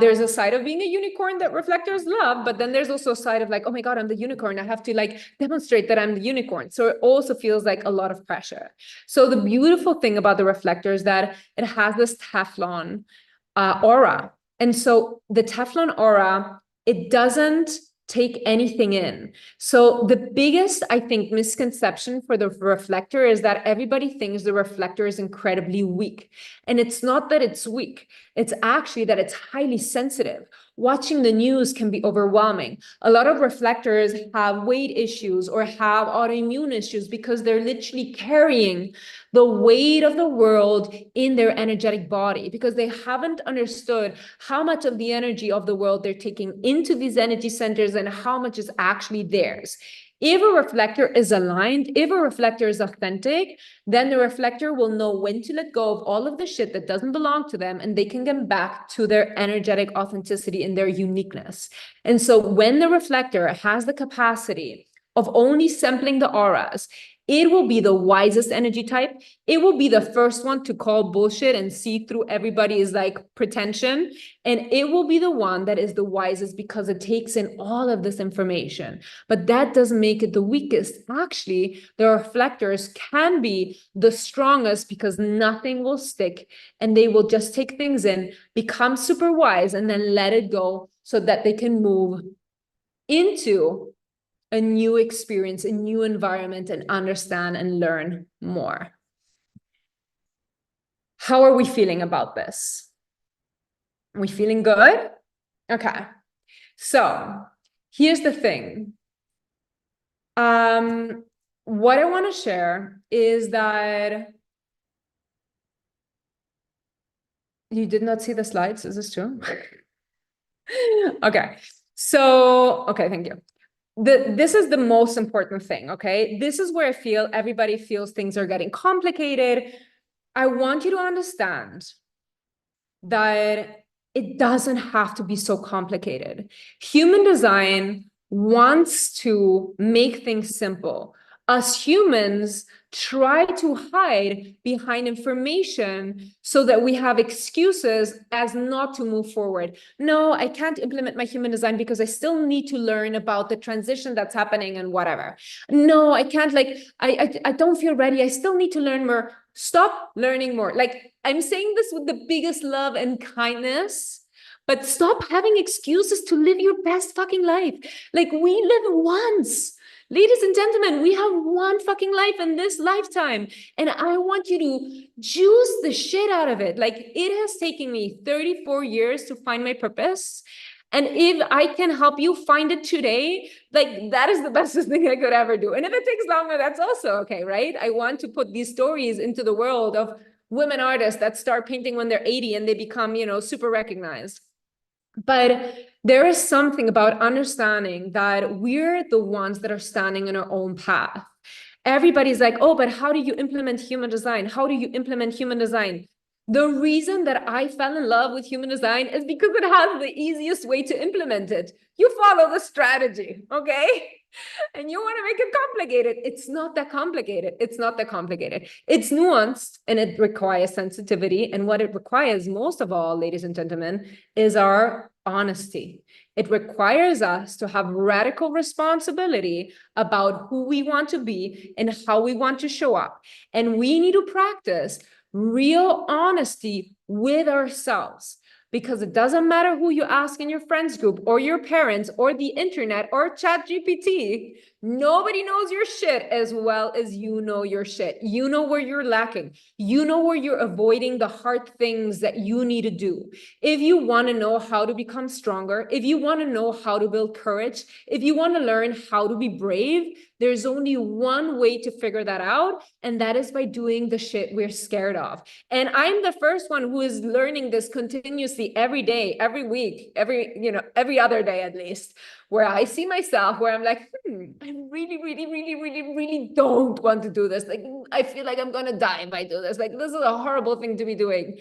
There's a side of being a unicorn that reflectors love, but then there's also a side of like, oh my God, I'm the unicorn. I have to like demonstrate that I'm the unicorn. So it also feels like a lot of pressure. So the beautiful thing about the reflector is that it has this Teflon aura. And so the Teflon aura, it doesn't take anything in. So the biggest, I think, misconception for the reflector is that everybody thinks the reflector is incredibly weak. And it's not that it's weak. It's actually that it's highly sensitive. Watching the news can be overwhelming. A lot of reflectors have weight issues or have autoimmune issues because they're literally carrying the weight of the world in their energetic body, because they haven't understood how much of the energy of the world they're taking into these energy centers and how much is actually theirs. If a reflector is aligned, if a reflector is authentic, then the reflector will know when to let go of all of the shit that doesn't belong to them, and they can get back to their energetic authenticity and their uniqueness. And so when the reflector has the capacity of only sampling the auras, it will be the wisest energy type. It will be the first one to call bullshit and see through everybody's like pretension. And it will be the one that is the wisest because it takes in all of this information. But that doesn't make it the weakest. Actually, the reflectors can be the strongest because nothing will stick and they will just take things in, become super wise, and then let it go so that they can move into a new experience, a new environment, and understand and learn more. How are we feeling about this? Are we feeling good? Okay. So here's the thing. What I want to share is that you did not see the slides. Is this true? Okay. So, okay, thank you. This is the most important thing, okay? This is where I feel everybody feels things are getting complicated. I want you to understand that it doesn't have to be so complicated. Human design wants to make things simple. Us humans try to hide behind information so that we have excuses as not to move forward. No, I can't implement my human design because I still need to learn about the transition that's happening and whatever. No, I can't, like, I don't feel ready. I still need to learn more. Stop learning more. Like, I'm saying this with the biggest love and kindness, but stop having excuses to live your best fucking life. Like, we live once. Ladies and gentlemen, we have one fucking life in this lifetime, and I want you to juice the shit out of it. Like, it has taken me 34 years to find my purpose. And if I can help you find it today, like, that is the bestest thing I could ever do. And if it takes longer, that's also okay, right? I want to put these stories into the world of women artists that start painting when they're 80 and they become, you know, super recognized. But there is something about understanding that we're the ones that are standing in our own path. Everybody's like, oh, but how do you implement human design? How do you implement human design? The reason that I fell in love with human design is because it has the easiest way to implement it. You follow the strategy, okay? And you want to make it complicated. It's not that complicated. It's not that complicated. It's nuanced and it requires sensitivity. And what it requires most of all, ladies and gentlemen, is our honesty. It requires us to have radical responsibility about who we want to be and how we want to show up. And we need to practice real honesty with ourselves. Because it doesn't matter who you ask in your friends group or your parents or the internet or ChatGPT. Nobody knows your shit as well as you know your shit. You know where you're lacking. You know where you're avoiding the hard things that you need to do. If you want to know how to become stronger, if you want to know how to build courage, if you want to learn how to be brave, there's only one way to figure that out, and that is by doing the shit we're scared of. And I'm the first one who is learning this continuously every day, every week, every other day at least, where I see myself, where I'm like, I really, really, really, really, really don't want to do this. Like, I feel like I'm going to die if I do this. Like, this is a horrible thing to be doing.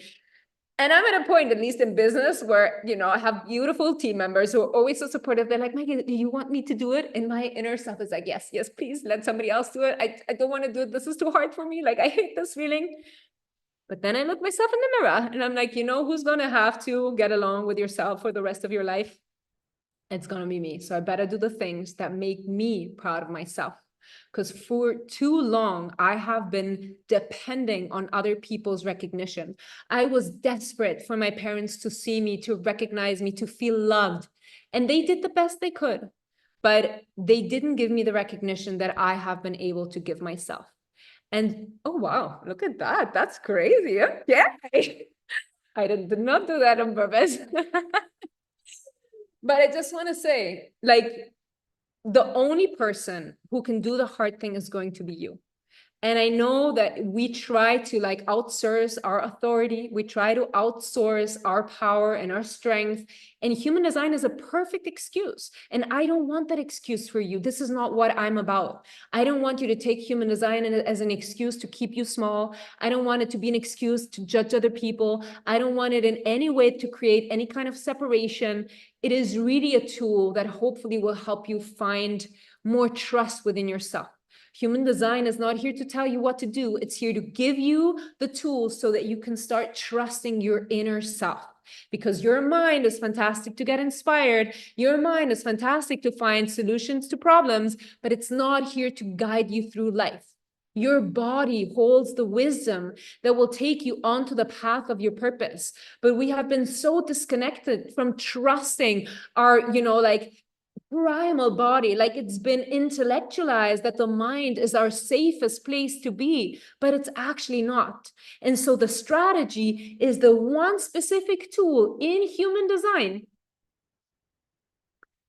And I'm at a point, at least in business, where, I have beautiful team members who are always so supportive. They're like, Maggie, do you want me to do it? And my inner self is like, yes, yes, please let somebody else do it. I don't want to do it. This is too hard for me. Like, I hate this feeling. But then I look myself in the mirror and I'm like, who's going to have to get along with yourself for the rest of your life? It's going to be me. So I better do the things that make me proud of myself. Because for too long, I have been depending on other people's recognition. I was desperate for my parents to see me, to recognize me, to feel loved. And they did the best they could. But they didn't give me the recognition that I have been able to give myself. And oh, wow, look at that. That's crazy. Okay. I did not do that on purpose. But I just want to say, like, the only person who can do the hard thing is going to be you. And I know that we try to outsource our authority. We try to outsource our power and our strength. And human design is a perfect excuse. And I don't want that excuse for you. This is not what I'm about. I don't want you to take human design as an excuse to keep you small. I don't want it to be an excuse to judge other people. I don't want it in any way to create any kind of separation. It is really a tool that hopefully will help you find more trust within yourself. Human design is not here to tell you what to do. It's here to give you the tools so that you can start trusting your inner self. Because your mind is fantastic to get inspired. Your mind is fantastic to find solutions to problems, but it's not here to guide you through life. Your body holds the wisdom that will take you onto the path of your purpose. But we have been so disconnected from trusting our, primal body. Like, it's been intellectualized that the mind is our safest place to be, but it's actually not. And so the strategy is the one specific tool in human design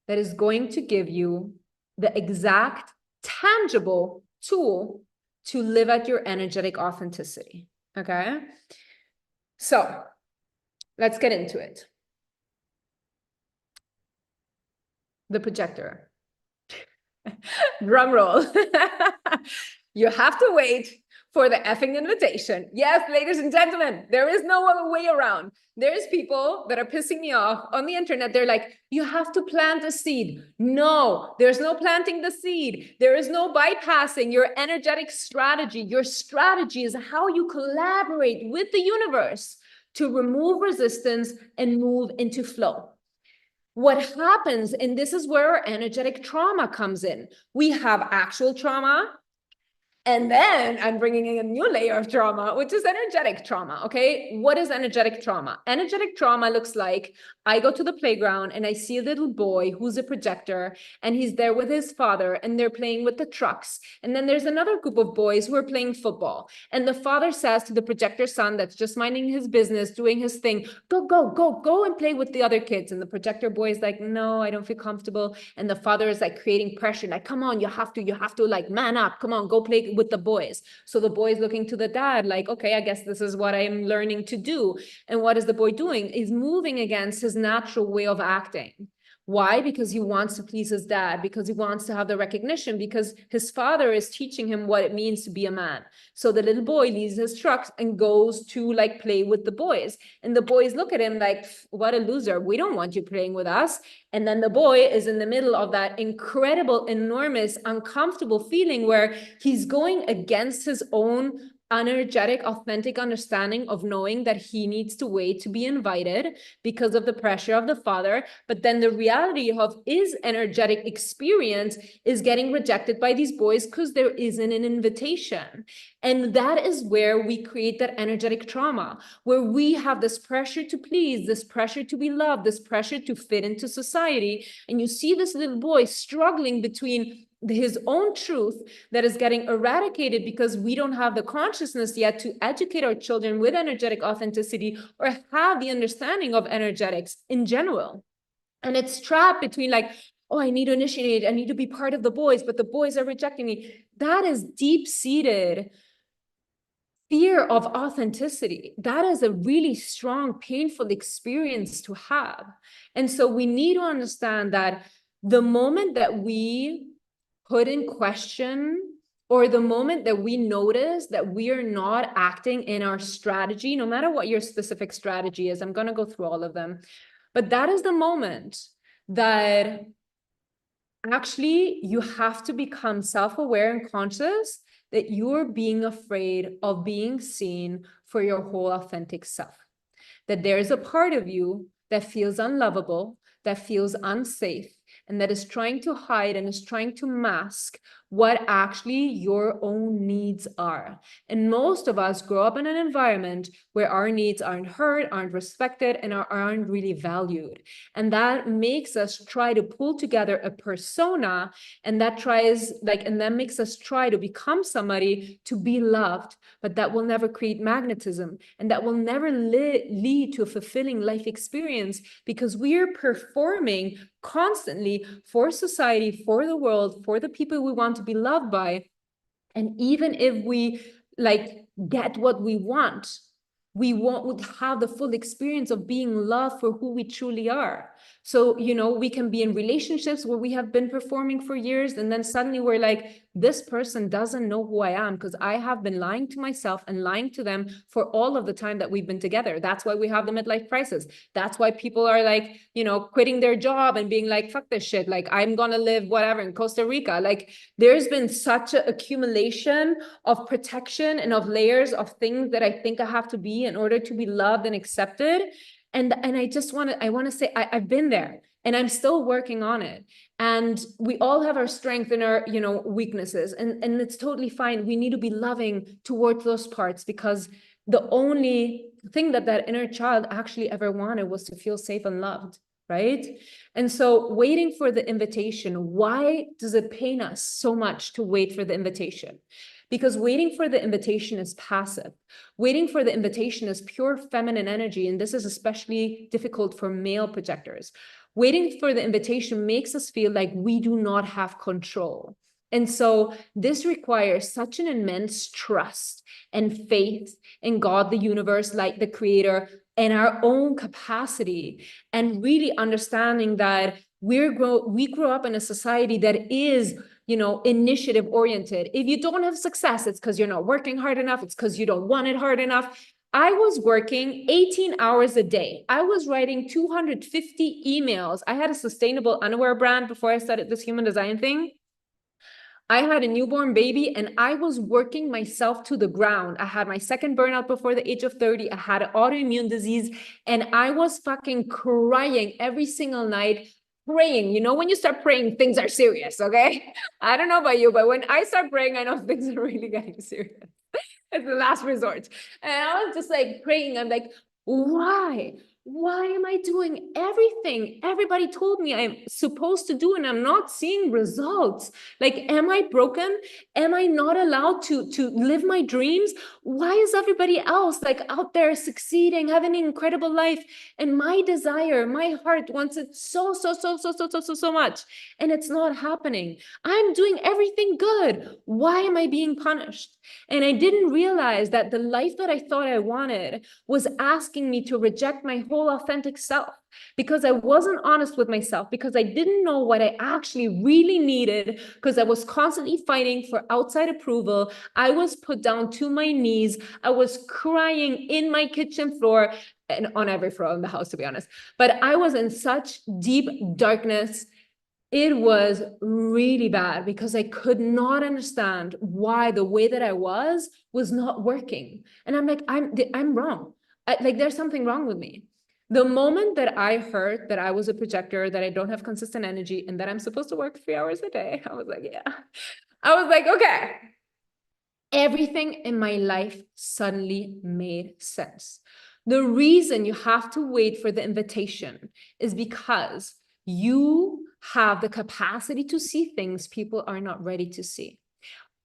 that is going to give you the exact tangible tool to live at your energetic authenticity. Okay, so let's get into it. The projector. Drum roll. You have to wait for the effing invitation. Yes, ladies and gentlemen, there is no other way around. There's people that are pissing me off on the internet. They're like, you have to plant a seed. No, there's no planting the seed. There is no bypassing your energetic strategy. Your strategy is how you collaborate with the universe to remove resistance and move into flow. What happens, and this is where our energetic trauma comes in. We have actual trauma, and then I'm bringing in a new layer of trauma, which is energetic trauma, okay? What is energetic trauma? Energetic trauma looks like I go to the playground and I see a little boy who's a projector, and he's there with his father, and they're playing with the trucks. And then there's another group of boys who are playing football. And the father says to the projector son that's just minding his business, doing his thing, go and play with the other kids. And the projector boy is like, no, I don't feel comfortable. And the father is like creating pressure, like, come on, you have to like man up, come on, go play with the boys. So the boy is looking to the dad like, okay, I guess this is what I'm learning to do. And what is the boy doing? He's moving against his natural way of acting. Why? Because he wants to please his dad, because he wants to have the recognition, because his father is teaching him what it means to be a man. So the little boy leaves his trucks and goes to like play with the boys. And the boys look at him like, what a loser. We don't want you playing with us. And then the boy is in the middle of that incredible, enormous, uncomfortable feeling where he's going against his own energetic, authentic understanding of knowing that he needs to wait to be invited because of the pressure of the father. But then the reality of his energetic experience is getting rejected by these boys because there isn't an invitation. And that is where we create that energetic trauma, where we have this pressure to please, this pressure to be loved, this pressure to fit into society. And you see this little boy struggling between his own truth that is getting eradicated because we don't have the consciousness yet to educate our children with energetic authenticity or have the understanding of energetics in general. And it's trapped between like, oh, I need to initiate, I need to be part of the boys, but the boys are rejecting me. That is deep-seated fear of authenticity. That is a really strong, painful experience to have. And so we need to understand that the moment that we put in question, or the moment that we notice that we are not acting in our strategy, no matter what your specific strategy is, I'm going to go through all of them, but that is the moment that actually you have to become self-aware and conscious that you're being afraid of being seen for your whole authentic self. That there's a part of you that feels unlovable, that feels unsafe, and that is trying to hide and is trying to mask what actually your own needs are. And most of us grow up in an environment where our needs aren't heard, aren't respected, and aren't really valued. And that makes us try to pull together a persona, and that makes us try to become somebody to be loved, but that will never create magnetism, and that will never lead to a fulfilling life experience, because we're performing constantly for society, for the world, for the people we want to be loved by. And even if we get what we want, we won't have the full experience of being loved for who we truly are. So, we can be in relationships where we have been performing for years, and then suddenly we're like, this person doesn't know who I am because I have been lying to myself and lying to them for all of the time that we've been together. That's why we have the midlife crisis. That's why people are like, quitting their job and being like, fuck this shit. Like, I'm going to live whatever in Costa Rica. Like, there's been such an accumulation of protection and of layers of things that I think I have to be in order to be loved and accepted. And I want to say, I've been there and I'm still working on it. And we all have our strength and our, weaknesses, and it's totally fine. We need to be loving towards those parts, because the only thing that inner child actually ever wanted was to feel safe and loved, right? And so waiting for the invitation, why does it pain us so much to wait for the invitation? Because waiting for the invitation is passive. Waiting for the invitation is pure feminine energy, and this is especially difficult for male projectors. Waiting for the invitation makes us feel like we do not have control. And so this requires such an immense trust and faith in God, the universe, like the creator, and our own capacity, and really understanding that we grow up in a society that is, initiative oriented. If you don't have success, it's because you're not working hard enough. It's because you don't want it hard enough. I was working 18 hours a day. I was writing 250 emails. I had a sustainable underwear brand before I started this human design thing. I had a newborn baby and I was working myself to the ground. I had my second burnout before the age of 30. I had an autoimmune disease and I was fucking crying every single night, praying. When you start praying, things are serious, okay? I don't know about you, but when I start praying, I know things are really getting serious. It's the last resort. And I was just like praying. I'm like, why? Why am I doing everything everybody told me I'm supposed to do and I'm not seeing results? Like, am I broken? Am I not allowed to live my dreams? Why is everybody else like out there succeeding, having an incredible life? And my desire, my heart wants it so much. And it's not happening. I'm doing everything good. Why am I being punished? And I didn't realize that the life that I thought I wanted was asking me to reject my whole authentic self, because I wasn't honest with myself, because I didn't know what I actually really needed, because I was constantly fighting for outside approval. I was put down to my knees. I was crying in my kitchen floor and on every floor in the house, to be honest. But I was in such deep darkness It was really bad because I could not understand why the way that I was not working. And I'm like, I'm wrong. Like there's something wrong with me. The moment that I heard that I was a projector, that I don't have consistent energy, and that I'm supposed to work 3 hours a day, I was like, yeah. I was like, okay. Everything in my life suddenly made sense. The reason you have to wait for the invitation is because you have the capacity to see things people are not ready to see.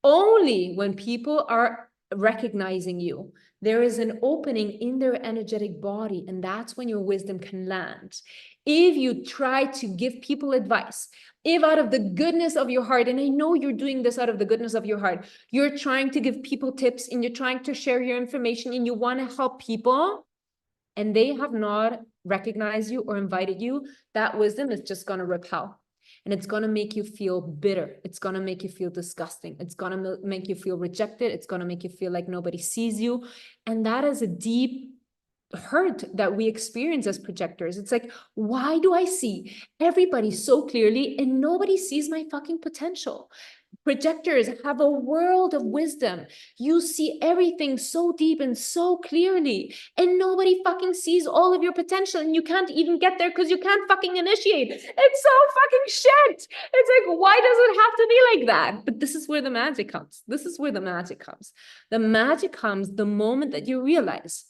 Only when people are recognizing you, there is an opening in their energetic body, and that's when your wisdom can land. If you try to give people advice, if out of the goodness of your heart, and I know you're doing this out of the goodness of your heart, you're trying to give people tips and you're trying to share your information and you want to help people, and they have not recognized you or invited you, that wisdom is just going to repel. And it's going to make you feel bitter. It's going to make you feel disgusting. It's going to make you feel rejected. It's going to make you feel like nobody sees you. And that is a deep hurt that we experience as projectors. It's like, why do I see everybody so clearly and nobody sees my fucking potential? Projectors have a world of wisdom. You see everything so deep and so clearly, and nobody fucking sees all of your potential, and you can't even get there because you can't fucking initiate. It's so fucking shit. It's like, why does it have to be like that? But this is where the magic comes. This is where the magic comes. The magic comes the moment that you realize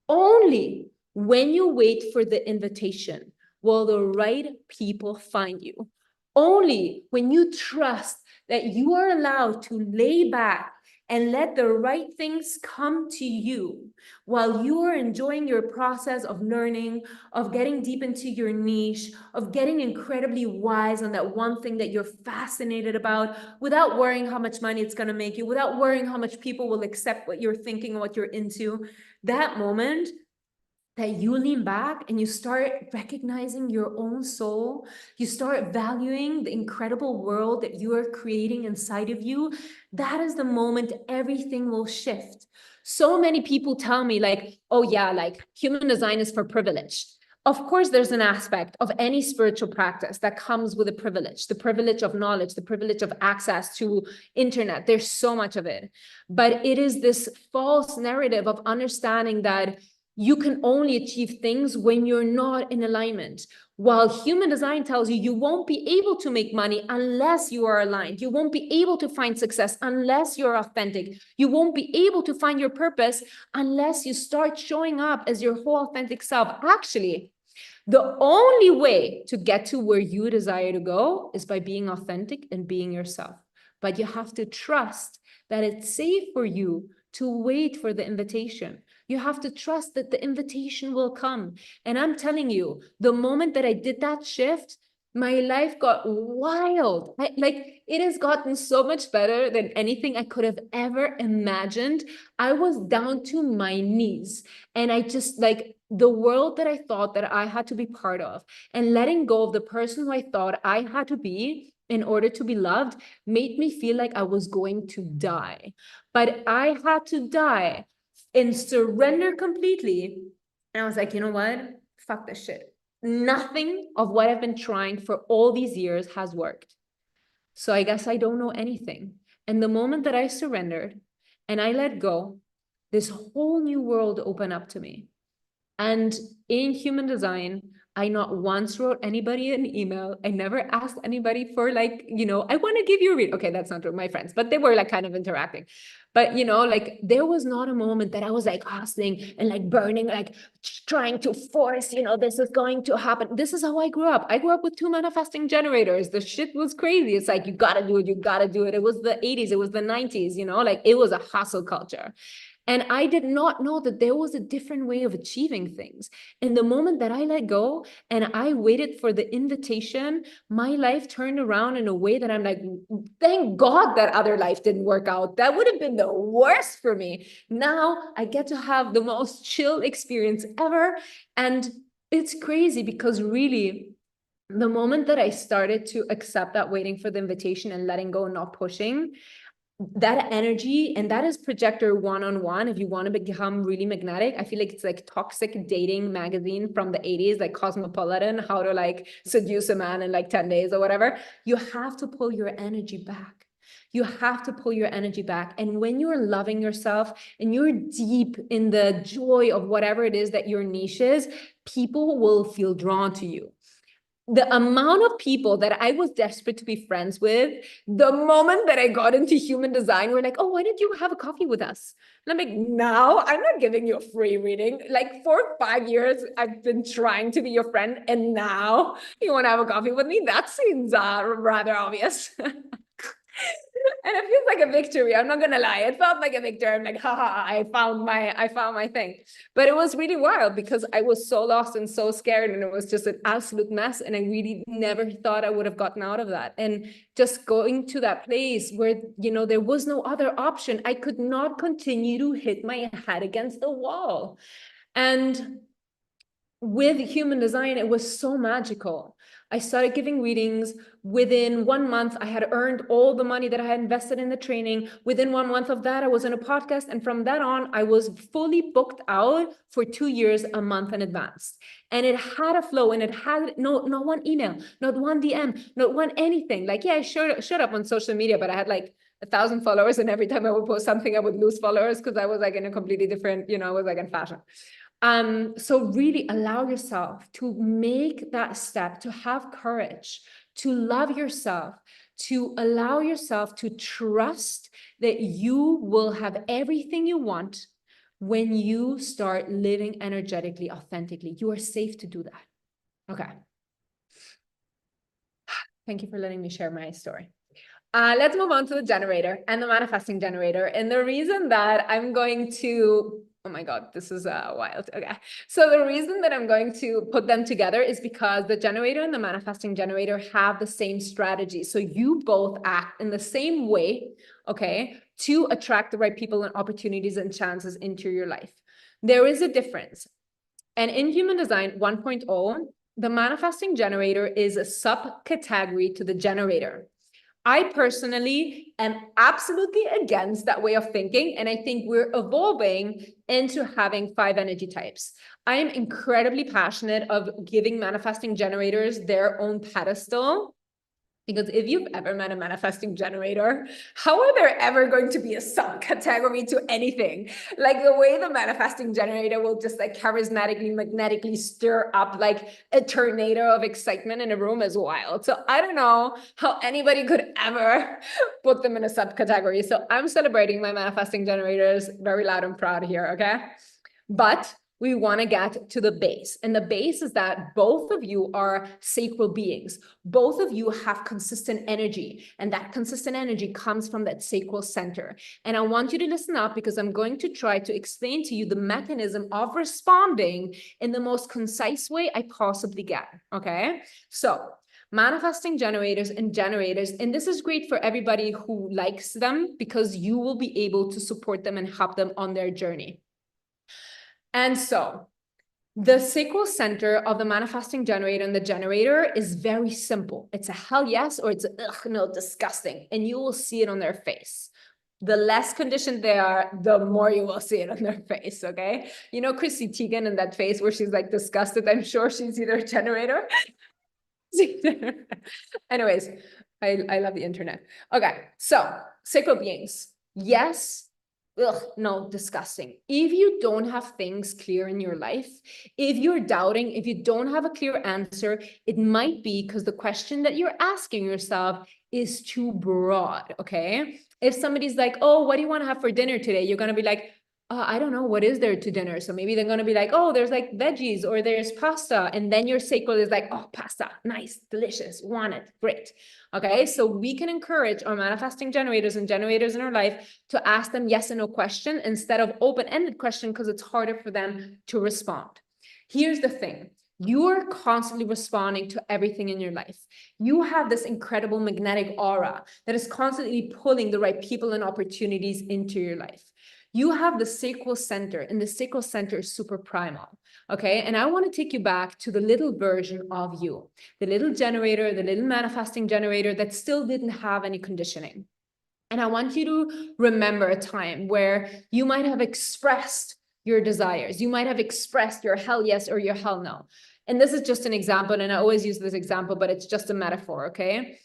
only when you wait for the invitation will the right people find you. Only when you trust that you are allowed to lay back and let the right things come to you while you are enjoying your process of learning, of getting deep into your niche, of getting incredibly wise on that one thing that you're fascinated about, without worrying how much money it's going to make you, without worrying how much people will accept what you're thinking and what you're into. That moment that you lean back and you start recognizing your own soul, you start valuing the incredible world that you are creating inside of you, that is the moment everything will shift. So many people tell me like, oh yeah, like human design is for privilege. Of course, there's an aspect of any spiritual practice that comes with a privilege, the privilege of knowledge, the privilege of access to internet. There's so much of it. But it is this false narrative of understanding that you can only achieve things when you're not in alignment. While human design tells you you won't be able to make money unless you are aligned. You won't be able to find success unless you're authentic. You won't be able to find your purpose unless you start showing up as your whole authentic self. Actually, the only way to get to where you desire to go is by being authentic and being yourself. But you have to trust that it's safe for you to wait for the invitation. You have to trust that the invitation will come. And I'm telling you, the moment that I did that shift, my life got wild. It has gotten so much better than anything I could have ever imagined. I was down to my knees. And I just like the world that I thought that I had to be part of and letting go of the person who I thought I had to be in order to be loved made me feel like I was going to die. But I had to die and surrender completely. And I was like, you know what? Fuck this shit. Nothing of what I've been trying for all these years has worked. So I guess I don't know anything. And the moment that I surrendered and I let go, this whole new world opened up to me. And in human design, I not once wrote anybody an email. I never asked anybody for like, I want to give you a read. Okay, that's not true, my friends, but they were like kind of interacting. But like there was not a moment that I was like hustling and like burning, like trying to force, this is going to happen. This is how I grew up. I grew up with 2 manifesting generators. The shit was crazy. It's like, you gotta do it. You gotta do it. It was the 80s. It was the 90s, like it was a hustle culture. And I did not know that there was a different way of achieving things. And the moment that I let go and I waited for the invitation, my life turned around in a way that I'm like, thank God that other life didn't work out. That would have been the worst for me. Now I get to have the most chill experience ever. And it's crazy because really, the moment that I started to accept that waiting for the invitation and letting go and not pushing, that energy, and that is projector one-on-one. If you want to become really magnetic, I feel like it's like toxic dating magazine from the 80s, like Cosmopolitan, how to like seduce a man in like 10 days or whatever. You have to pull your energy back. You have to pull your energy back. And when you're loving yourself and you're deep in the joy of whatever it is that your niche is, people will feel drawn to you. The amount of people that I was desperate to be friends with, the moment that I got into human design, were like, oh, why don't you have a coffee with us? And I'm like, no, I'm not giving you a free reading. Like for 5 years, I've been trying to be your friend. And now you want to have a coffee with me? That seems rather obvious. And it feels like a victory. I'm not gonna lie. It felt like a victory. I'm like, haha, I found my thing. But it was really wild because I was so lost and so scared, and it was just an absolute mess. And I really never thought I would have gotten out of that. And just going to that place where, you know, there was no other option. I could not continue to hit my head against the wall. And with human design, it was so magical. I started giving readings. Within 1 month, I had earned all the money that I had invested in the training. Within 1 month of that, I was in a podcast. And from that on, I was fully booked out for 2 years, a month in advance. And it had a flow, and it had not one email, not one DM, not one anything. Like, yeah, I showed up on social media, but I had like 1,000 followers. And every time I would post something, I would lose followers because I was like in a completely different, you know, I was like in fashion. So really allow yourself to make that step, to have courage, to love yourself, to allow yourself to trust that you will have everything you want when you start living energetically, authentically. You are safe to do that. Okay. Thank you for letting me share my story. Let's move on to the generator and the manifesting generator. And the reason that I'm going to, oh my God, this is wild. Okay. So the reason that I'm going to put them together is because the generator and the manifesting generator have the same strategy. So you both act in the same way, okay, to attract the right people and opportunities and chances into your life. There is a difference. And in Human Design 1.0, the manifesting generator is a subcategory to the generator. I personally am absolutely against that way of thinking. And I think we're evolving into having 5 energy types. I am incredibly passionate of giving manifesting generators their own pedestal. Because if you've ever met a manifesting generator, how are there ever going to be a subcategory to anything? Like the way the manifesting generator will just like charismatically, magnetically stir up like a tornado of excitement in a room is wild. So I don't know how anybody could ever put them in a subcategory. So I'm celebrating my manifesting generators very loud and proud here, okay? But we want to get to the base. And the base is that both of you are sacral beings. Both of you have consistent energy. And that consistent energy comes from that sacral center. And I want you to listen up because I'm going to try to explain to you the mechanism of responding in the most concise way I possibly can. Okay? So manifesting generators, and this is great for everybody who likes them because you will be able to support them and help them on their journey. And so the sacral center of the manifesting generator and the generator is very simple. It's a hell yes, or it's a ugh, no, disgusting. And you will see it on their face. The less conditioned they are, the more you will see it on their face, okay? You know, Chrissy Teigen in that face where she's like disgusted, I'm sure she's either a generator. Anyways, I love the internet. Okay, so sacral beings. Yes, ugh, no, disgusting. If you don't have things clear in your life, if you're doubting, if you don't have a clear answer, it might be because the question that you're asking yourself is too broad, okay? If somebody's like, oh, what do you want to have for dinner today? You're going to be like, I don't know, what is there to dinner? So maybe they're going to be like, oh, there's like veggies or there's pasta. And then your sacral is like, oh, pasta, nice, delicious, want it, great. Okay, so we can encourage our manifesting generators and generators in our life to ask them yes and no question instead of open-ended question because it's harder for them to respond. Here's the thing. You are constantly responding to everything in your life. You have this incredible magnetic aura that is constantly pulling the right people and opportunities into your life. You have the sacral center, and the sacral center is super primal, okay? And I want to take you back to the little version of you, the little generator, the little manifesting generator that still didn't have any conditioning. And I want you to remember a time where you might have expressed your desires. You might have expressed your hell yes or your hell no. And this is just an example, and I always use this example, but it's just a metaphor, okay?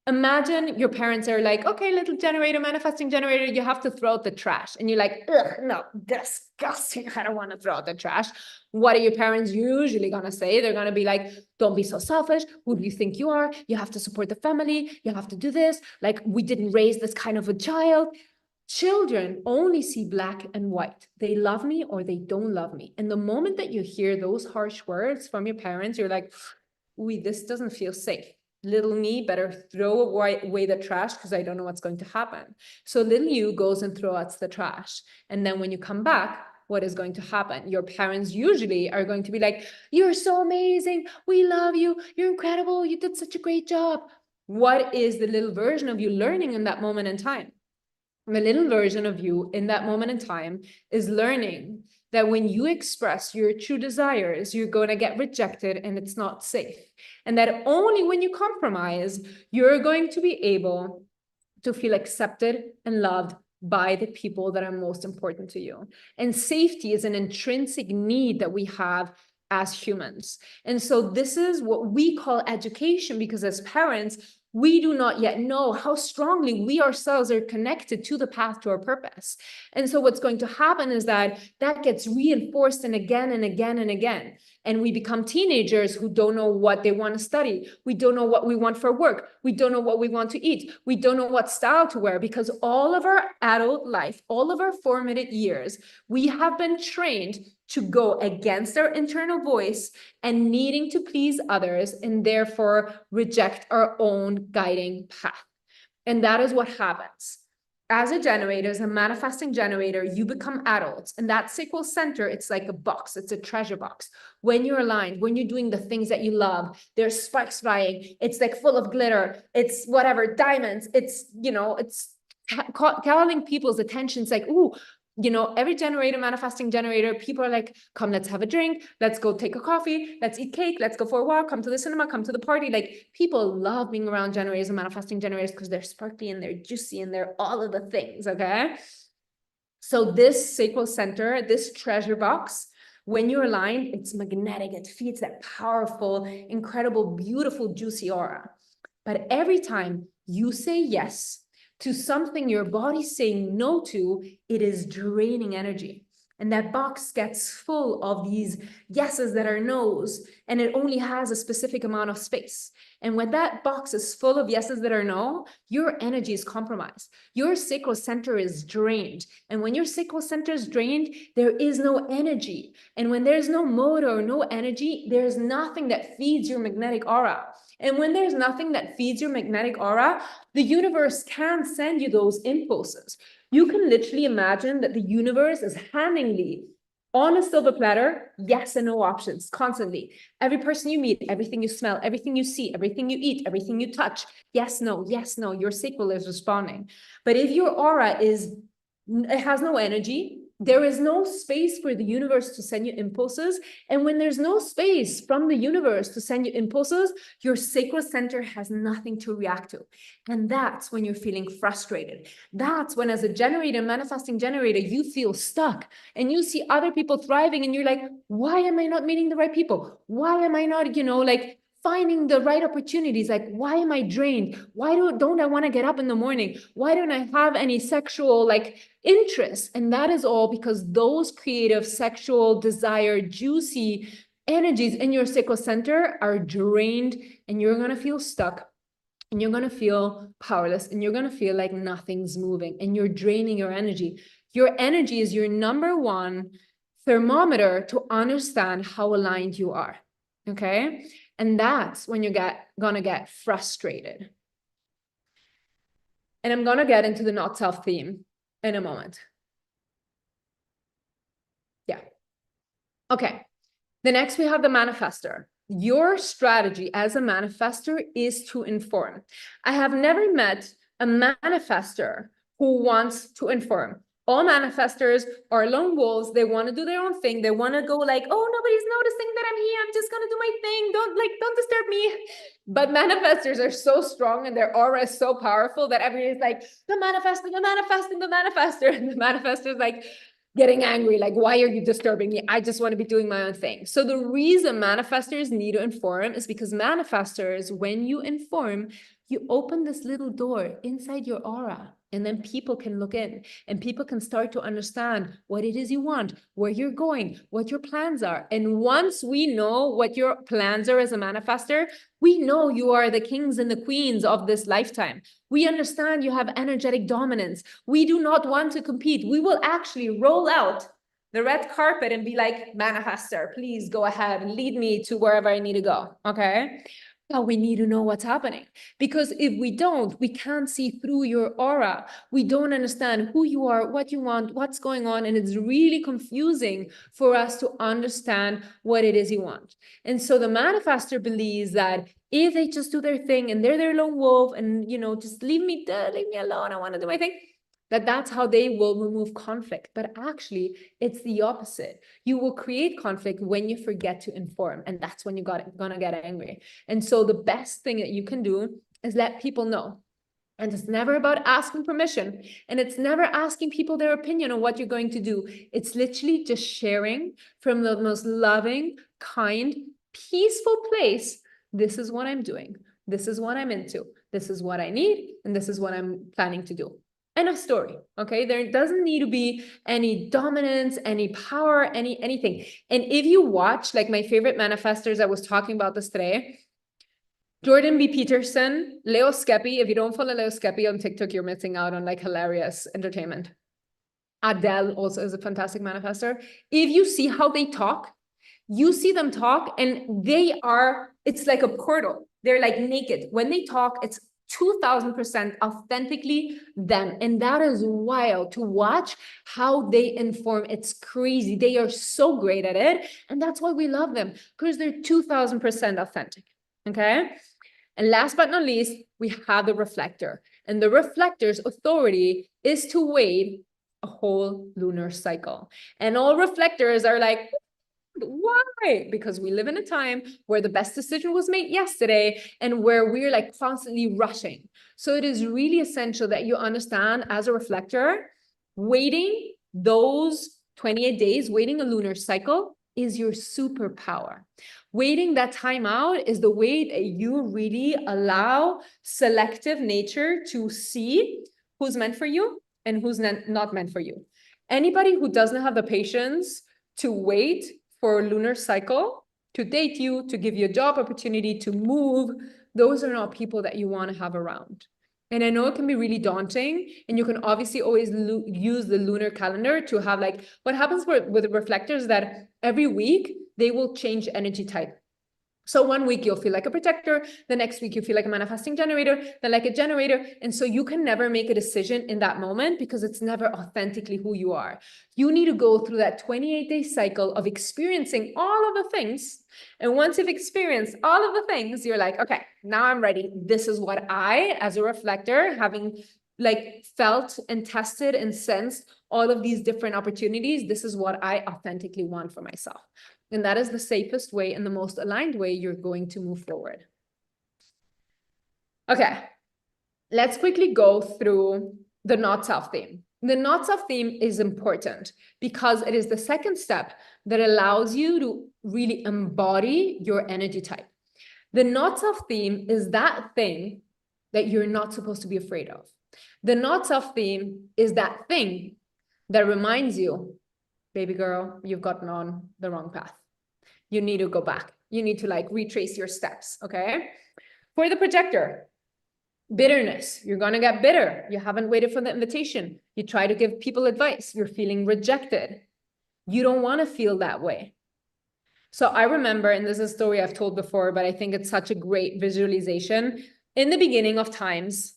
Imagine your parents are like, okay, little generator, manifesting generator, you have to throw out the trash. And you're like, ugh, no, disgusting. I don't want to throw out the trash. What are your parents usually going to say? They're going to be like, don't be so selfish. Who do you think you are? You have to support the family. You have to do this. Like, we didn't raise this kind of a child. Children only see black and white. They love me or they don't love me. And the moment that you hear those harsh words from your parents, you're like, ooh, this doesn't feel safe. Little me better throw away the trash because I don't know what's going to happen. So little you goes and throws out the trash. And then when you come back, what is going to happen? Your parents usually are going to be like, you're so amazing. We love you. You're incredible. You did such a great job. What is the little version of you learning in that moment in time? The little version of you in that moment in time is learning that when you express your true desires, you're going to get rejected and it's not safe. And that only when you compromise, you're going to be able to feel accepted and loved by the people that are most important to you. And safety is an intrinsic need that we have as humans. And so this is what we call education, because as parents, we do not yet know how strongly we ourselves are connected to the path to our purpose. And so what's going to happen is that gets reinforced and again and again and again. And we become teenagers who don't know what they want to study. We don't know what we want for work. We don't know what we want to eat. We don't know what style to wear, because all of our adult life, all of our formative years, we have been trained to go against our internal voice and needing to please others, and therefore reject our own guiding path. And that is what happens. As a generator, as a manifesting generator, you become adults, and that sacral center, it's like a box, it's a treasure box. When you're aligned, when you're doing the things that you love, there's sparks flying, it's like full of glitter, it's whatever, diamonds, it's, it's calling people's attention. It's like, ooh, every generator, manifesting generator, people are like, come, let's have a drink. Let's go take a coffee. Let's eat cake. Let's go for a walk. Come to the cinema, come to the party. Like, people love being around generators and manifesting generators because they're sparkly and they're juicy and they're all of the things. Okay. So this sacral center, this treasure box, when you're aligned, it's magnetic. It feeds that powerful, incredible, beautiful, juicy aura. But every time you say yes to something your body's saying no to, it is draining energy. And that box gets full of these yeses that are no's, and it only has a specific amount of space. And when that box is full of yeses that are no, your energy is compromised. Your sacral center is drained. And when your sacral center is drained, there is no energy. And when there's no motor or no energy, there's nothing that feeds your magnetic aura. And when there's nothing that feeds your magnetic aura, the universe can send you those impulses. You can literally imagine that the universe is handing you on a silver platter, yes and no options constantly. Every person you meet, everything you smell, everything you see, everything you eat, everything you touch, yes, no, your sacral is responding. But if your aura it has no energy, there is no space for the universe to send you impulses. And when there's no space from the universe to send you impulses, your sacral center has nothing to react to. And that's when you're feeling frustrated. That's when, as a generator, manifesting generator, you feel stuck and you see other people thriving and you're like, why am I not meeting the right people? Why am I not, finding the right opportunities? Like, why am I drained? Why don't I want to get up in the morning? Why don't I have any sexual interest? And that is all because those creative, sexual, desire, juicy energies in your sacral center are drained, and you're going to feel stuck, and you're going to feel powerless, and you're going to feel like nothing's moving, and you're draining your energy. Your energy is your number one thermometer to understand how aligned you are. Okay. And that's when you're gonna get frustrated. And I'm gonna get into the not self theme in a moment. Yeah. Okay. The next we have the manifestor. Your strategy as a manifestor is to inform. I have never met a manifestor who wants to inform. All manifestors are lone wolves. They want to do their own thing. They want to go like, oh, nobody's noticing that I'm here. I'm just going to do my thing. Don't disturb me. But manifestors are so strong and their aura is so powerful that everybody's like, the manifestor, the manifesting, the manifestor. And the manifestor is like getting angry. Like, why are you disturbing me? I just want to be doing my own thing. So the reason manifestors need to inform is because manifestors, when you inform, you open this little door inside your aura, and then people can look in and people can start to understand what it is you want, where you're going, what your plans are. And once we know what your plans are as a manifestor, we know you are the kings and the queens of this lifetime. We understand you have energetic dominance. We do not want to compete. We will actually roll out the red carpet and be like, manifestor, please go ahead and lead me to wherever I need to go. Okay. But we need to know what's happening, because if we don't, we can't see through your aura. We don't understand who you are, what you want, what's going on. And it's really confusing for us to understand what it is you want. And so the manifestor believes that if they just do their thing and they're their lone wolf and, just leave me alone, I want to do my thing, that's how they will remove conflict. But actually, it's the opposite. You will create conflict when you forget to inform, and that's when you're gonna get angry. And so the best thing that you can do is let people know. And it's never about asking permission, and it's never asking people their opinion on what you're going to do. It's literally just sharing from the most loving, kind, peaceful place. This is what I'm doing. This is what I'm into. This is what I need, and this is what I'm planning to do. End of story. Okay, there doesn't need to be any dominance, any power, anything. And if you watch, like my favorite manifestors, I was talking about this today, Jordan B. Peterson, Leo Skepi. If you don't follow Leo Skepi on TikTok, you're missing out on like hilarious entertainment. Adele also is a fantastic manifestor. If you see how they talk, you see them talk and it's like a portal. They're like naked. When they talk, it's 2000% authentically them. And that is wild to watch how they inform. It's crazy. They are so great at it. And that's why we love them, because they're 2000% authentic. Okay. And last but not least, we have the reflector. And the reflector's authority is to wait a whole lunar cycle. And all reflectors are like, why? Because we live in a time where the best decision was made yesterday and where we're like constantly rushing. So it is really essential that you understand, as a reflector, waiting those 28 days, waiting a lunar cycle is your superpower. Waiting that time out is the way that you really allow selective nature to see who's meant for you and who's not meant for you. Anybody who doesn't have the patience to wait for a lunar cycle, to date you, to give you a job opportunity, to move, those are not people that you want to have around. And I know it can be really daunting, and you can obviously always use the lunar calendar to have like, what happens with reflectors that every week they will change energy type. So one week you'll feel like a protector, the next week you feel like a manifesting generator, then like a generator. And so you can never make a decision in that moment because it's never authentically who you are. You need to go through that 28-day cycle of experiencing all of the things. And once you've experienced all of the things, you're like, okay, now I'm ready. This is what I, as a reflector, having like felt and tested and sensed all of these different opportunities, this is what I authentically want for myself. And that is the safest way and the most aligned way you're going to move forward. Okay, let's quickly go through the not self theme. The not self theme is important because it is the second step that allows you to really embody your energy type. The not self theme is that thing that you're not supposed to be afraid of. The not self theme is that thing that reminds you, baby girl, you've gotten on the wrong path. You need to go back. You need to like retrace your steps, okay? For the projector, bitterness. You're going to get bitter. You haven't waited for the invitation. You try to give people advice. You're feeling rejected. You don't want to feel that way. So I remember, and this is a story I've told before, but I think it's such a great visualization. In the beginning of times,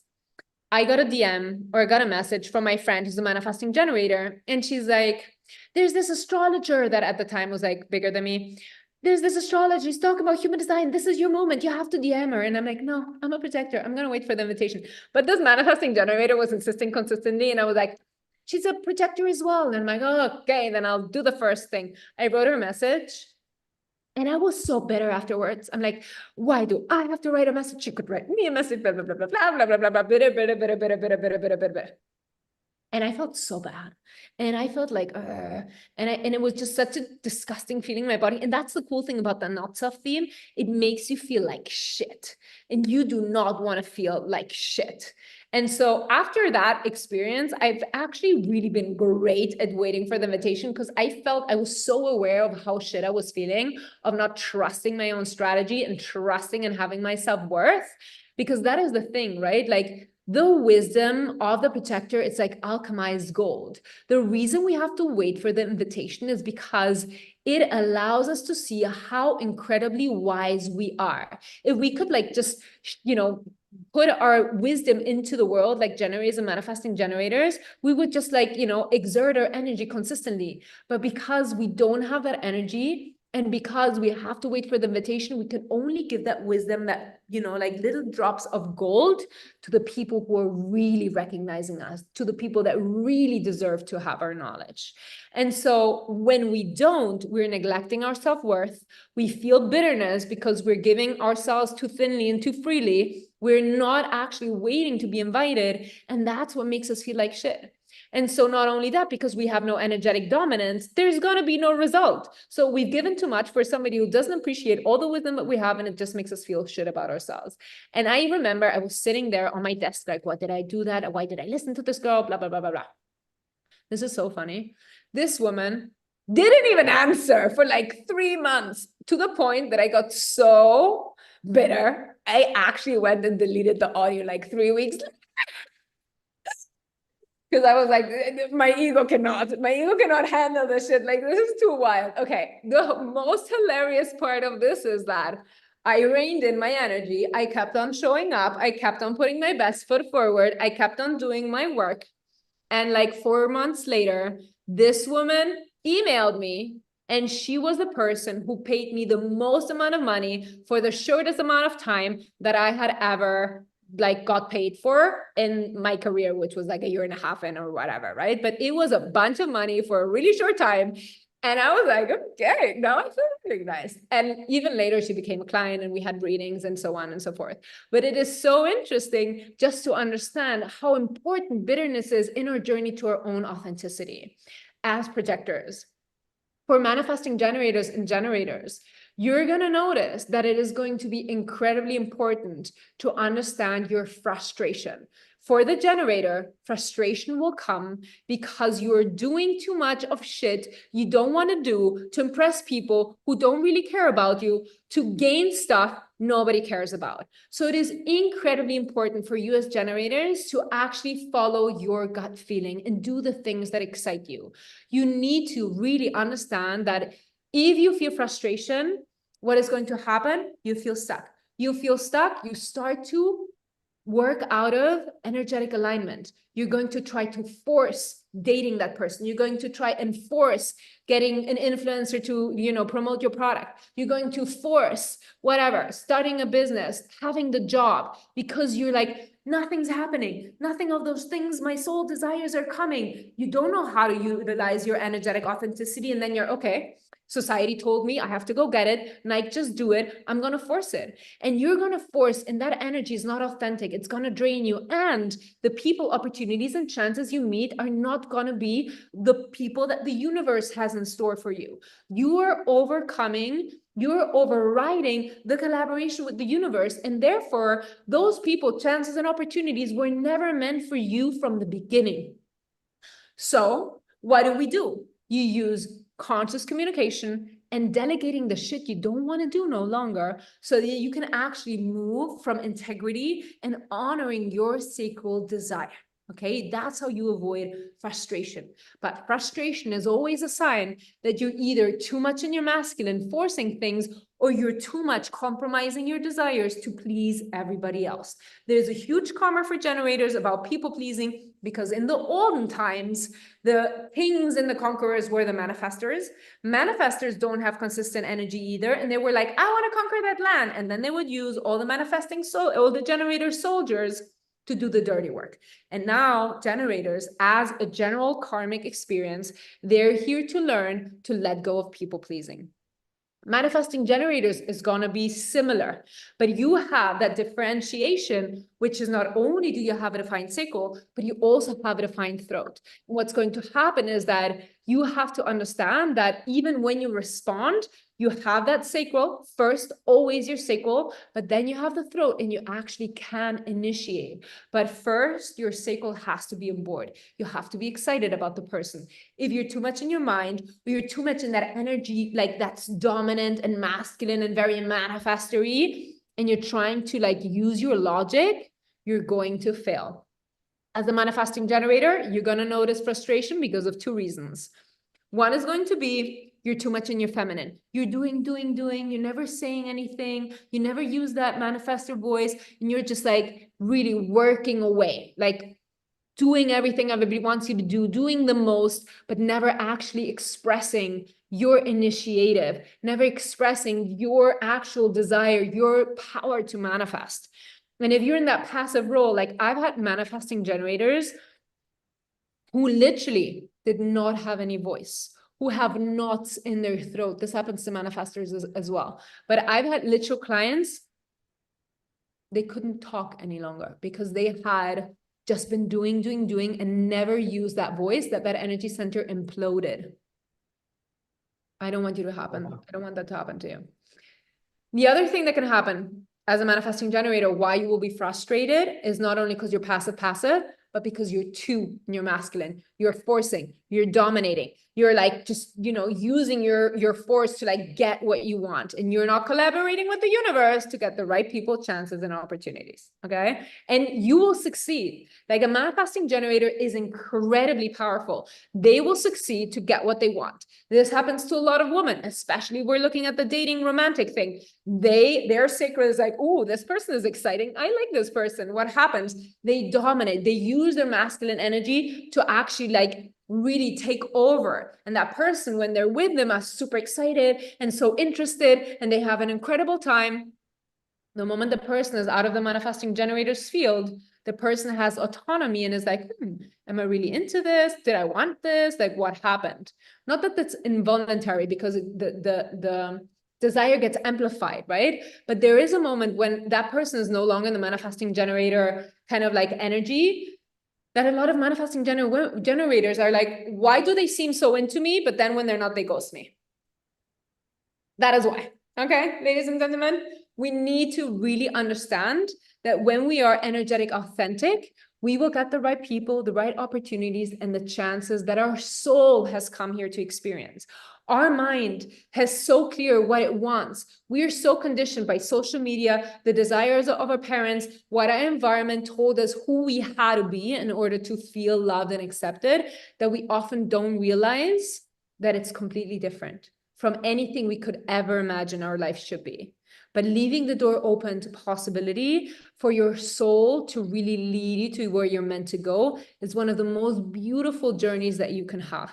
I got a DM or I got a message from my friend who's a manifesting generator. And she's like, there's this astrologer that at the time was like bigger than me. There's this astrologer, he's talking about human design. This is your moment. You have to DM her. And I'm like, no, I'm a projector. I'm going to wait for the invitation. But this manifesting generator was insisting consistently. And I was like, she's a projector as well. And I'm like, oh, okay, then I'll do the first thing. I wrote her a message. And I was so bitter afterwards. I'm like, why do I have to write a message? She could write me a message, blah, blah, blah, blah, blah, blah, blah, blah, blah, bitter, bitter, bitter, bitter, bitter, bitter, bitter, bitter, bitter. And I felt so bad. And I felt like, and it was just such a disgusting feeling in my body. And that's the cool thing about the not self theme. It makes you feel like shit. And you do not want to feel like shit. And so after that experience, I've actually really been great at waiting for the invitation, because I felt I was so aware of how shit I was feeling, of not trusting my own strategy and trusting and having my self-worth. Because that is the thing, right? Like, the wisdom of the projector, it's like alchemized gold. The reason we have to wait for the invitation is because it allows us to see how incredibly wise we are. If we could like just, put our wisdom into the world, like generators and manifesting generators, we would just like, exert our energy consistently. But because we don't have that energy, and because we have to wait for the invitation, we can only give that wisdom, that, like little drops of gold, to the people who are really recognizing us, to the people that really deserve to have our knowledge. And so when we don't, we're neglecting our self-worth. We feel bitterness because we're giving ourselves too thinly and too freely. We're not actually waiting to be invited. And that's what makes us feel like shit. And so not only that, because we have no energetic dominance, there's going to be no result. So we've given too much for somebody who doesn't appreciate all the wisdom that we have, and it just makes us feel shit about ourselves. And I remember I was sitting there on my desk, like, what did I do that? Why did I listen to this girl? Blah, blah, blah, blah, blah. This is so funny. This woman didn't even answer for like 3 months, to the point that I got so bitter. I actually went and deleted the audio like 3 weeks later. Because I was like, my ego cannot handle this shit. Like, this is too wild. Okay, the most hilarious part of this is that I reined in my energy. I kept on showing up. I kept on putting my best foot forward. I kept on doing my work. And like 4 months later, this woman emailed me, and she was the person who paid me the most amount of money for the shortest amount of time that I had ever like got paid for in my career, which was like a year and a half in or whatever, right? But it was a bunch of money for a really short time. And I was like, okay, now I feel recognized. And even later, she became a client, and we had readings and so on and so forth. But it is so interesting just to understand how important bitterness is in our journey to our own authenticity as projectors. For manifesting generators and generators, you're going to notice that it is going to be incredibly important to understand your frustration. For the generator, frustration will come because you're doing too much of shit you don't want to do to impress people who don't really care about you, to gain stuff nobody cares about. So it is incredibly important for you as generators to actually follow your gut feeling and do the things that excite you. You need to really understand that if you feel frustration, what is going to happen? You feel stuck. You feel stuck, you start to work out of energetic alignment. You're going to try to force dating that person. You're going to try and force getting an influencer to, promote your product. You're going to force whatever, starting a business, having the job, because you're like, nothing's happening. Nothing of those things my soul desires are coming. You don't know how to utilize your energetic authenticity. And then you're, okay, society told me I have to go get it. Nike, just do it. I'm going to force it. And you're going to force, and that energy is not authentic. It's going to drain you. And the people, opportunities, and chances you meet are not going to be the people that the universe has in store for you. You are overriding the collaboration with the universe. And therefore, those people, chances, and opportunities were never meant for you from the beginning. So what do? You use conscious communication and delegating the shit you don't want to do no longer, so that you can actually move from integrity and honoring your sacred desire. Okay, that's how you avoid frustration. But frustration is always a sign that you're either too much in your masculine, forcing things, or you're too much compromising your desires to please everybody else. There's a huge karma for generators about people pleasing, because in the olden times, the kings and the conquerors were the manifestors. Manifestors don't have consistent energy either. And they were like, I want to conquer that land. And then they would use all the manifesting, all the generator soldiers to do the dirty work. And now generators, as a general karmic experience, they're here to learn to let go of people pleasing. Manifesting generators is going to be similar, but you have that differentiation, which is not only do you have a defined sacral, but you also have a defined throat. And what's going to happen is that you have to understand that even when you respond, you have that sacral first, always your sacral, but then you have the throat and you actually can initiate. But first, your sacral has to be on board. You have to be excited about the person. If you're too much in your mind, or you're too much in that energy, like that's dominant and masculine and very manifestory, and you're trying to like use your logic, you're going to fail. As a manifesting generator, you're going to notice frustration because of two reasons. One is going to be you're too much in your feminine. You're doing. You're never saying anything. You never use that manifestor voice. And you're just like really working away, like doing everything everybody wants you to do, doing the most, but never actually expressing your initiative, never expressing your actual desire, your power to manifest. And if you're in that passive role, like I've had manifesting generators who literally did not have any voice, who have knots in their throat. This happens to manifestors as well. But I've had literal clients, they couldn't talk any longer because they had just been doing and never used that voice, that energy center imploded. I don't want you to happen. I don't want that to happen to you. The other thing that can happen as a manifesting generator, why you will be frustrated is not only because you're passive, but because you're too in your masculine, you're forcing, you're dominating, you're like just, using your force to like get what you want, and you're not collaborating with the universe to get the right people, chances, and opportunities. Okay. And you will succeed. Like a manifesting generator is incredibly powerful. They will succeed to get what they want. This happens to a lot of women, especially if we're looking at the dating romantic thing. Their sacral is like, oh, this person is exciting. I like this person. What happens? They dominate. They use their masculine energy to actually like really take over. And that person, when they're with them, are super excited and so interested, and they have an incredible time. The moment the person is out of the manifesting generator's field, the person has autonomy and is like, am I really into this? Did I want this? Like, what happened? Not that that's involuntary, because the desire gets amplified, right? But there is a moment when that person is no longer in the manifesting generator kind of like energy, that a lot of manifesting generators are like, why do they seem so into me? But then when they're not, they ghost me. That is why. Okay, ladies and gentlemen, we need to really understand that when we are energetic, authentic, we will get the right people, the right opportunities, and the chances that our soul has come here to experience. Our mind has so clear what it wants. We are so conditioned by social media, the desires of our parents, what our environment told us who we had to be in order to feel loved and accepted, that we often don't realize that it's completely different from anything we could ever imagine our life should be. But leaving the door open to possibility for your soul to really lead you to where you're meant to go is one of the most beautiful journeys that you can have.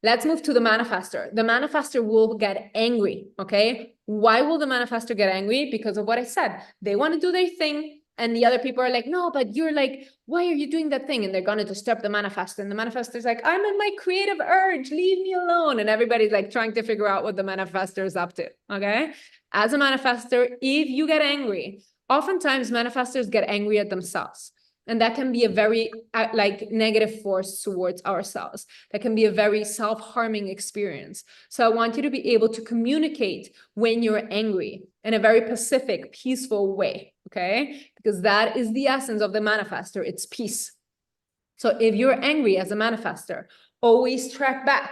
Let's move to the manifestor. The manifestor will get angry, okay? Why will the manifestor get angry? Because of what I said. They want to do their thing, and the other people are like, no, but you're like, why are you doing that thing? And they're going to disturb the manifestor. And the manifestor is like, I'm in my creative urge, leave me alone. And everybody's like trying to figure out what the manifestor is up to, okay? As a manifestor, if you get angry, oftentimes manifestors get angry at themselves. And that can be a very like negative force towards ourselves. That can be a very self-harming experience. So I want you to be able to communicate when you're angry in a very pacific, peaceful way, okay? Because that is the essence of the manifestor. It's peace. So if you're angry as a manifestor, always track back.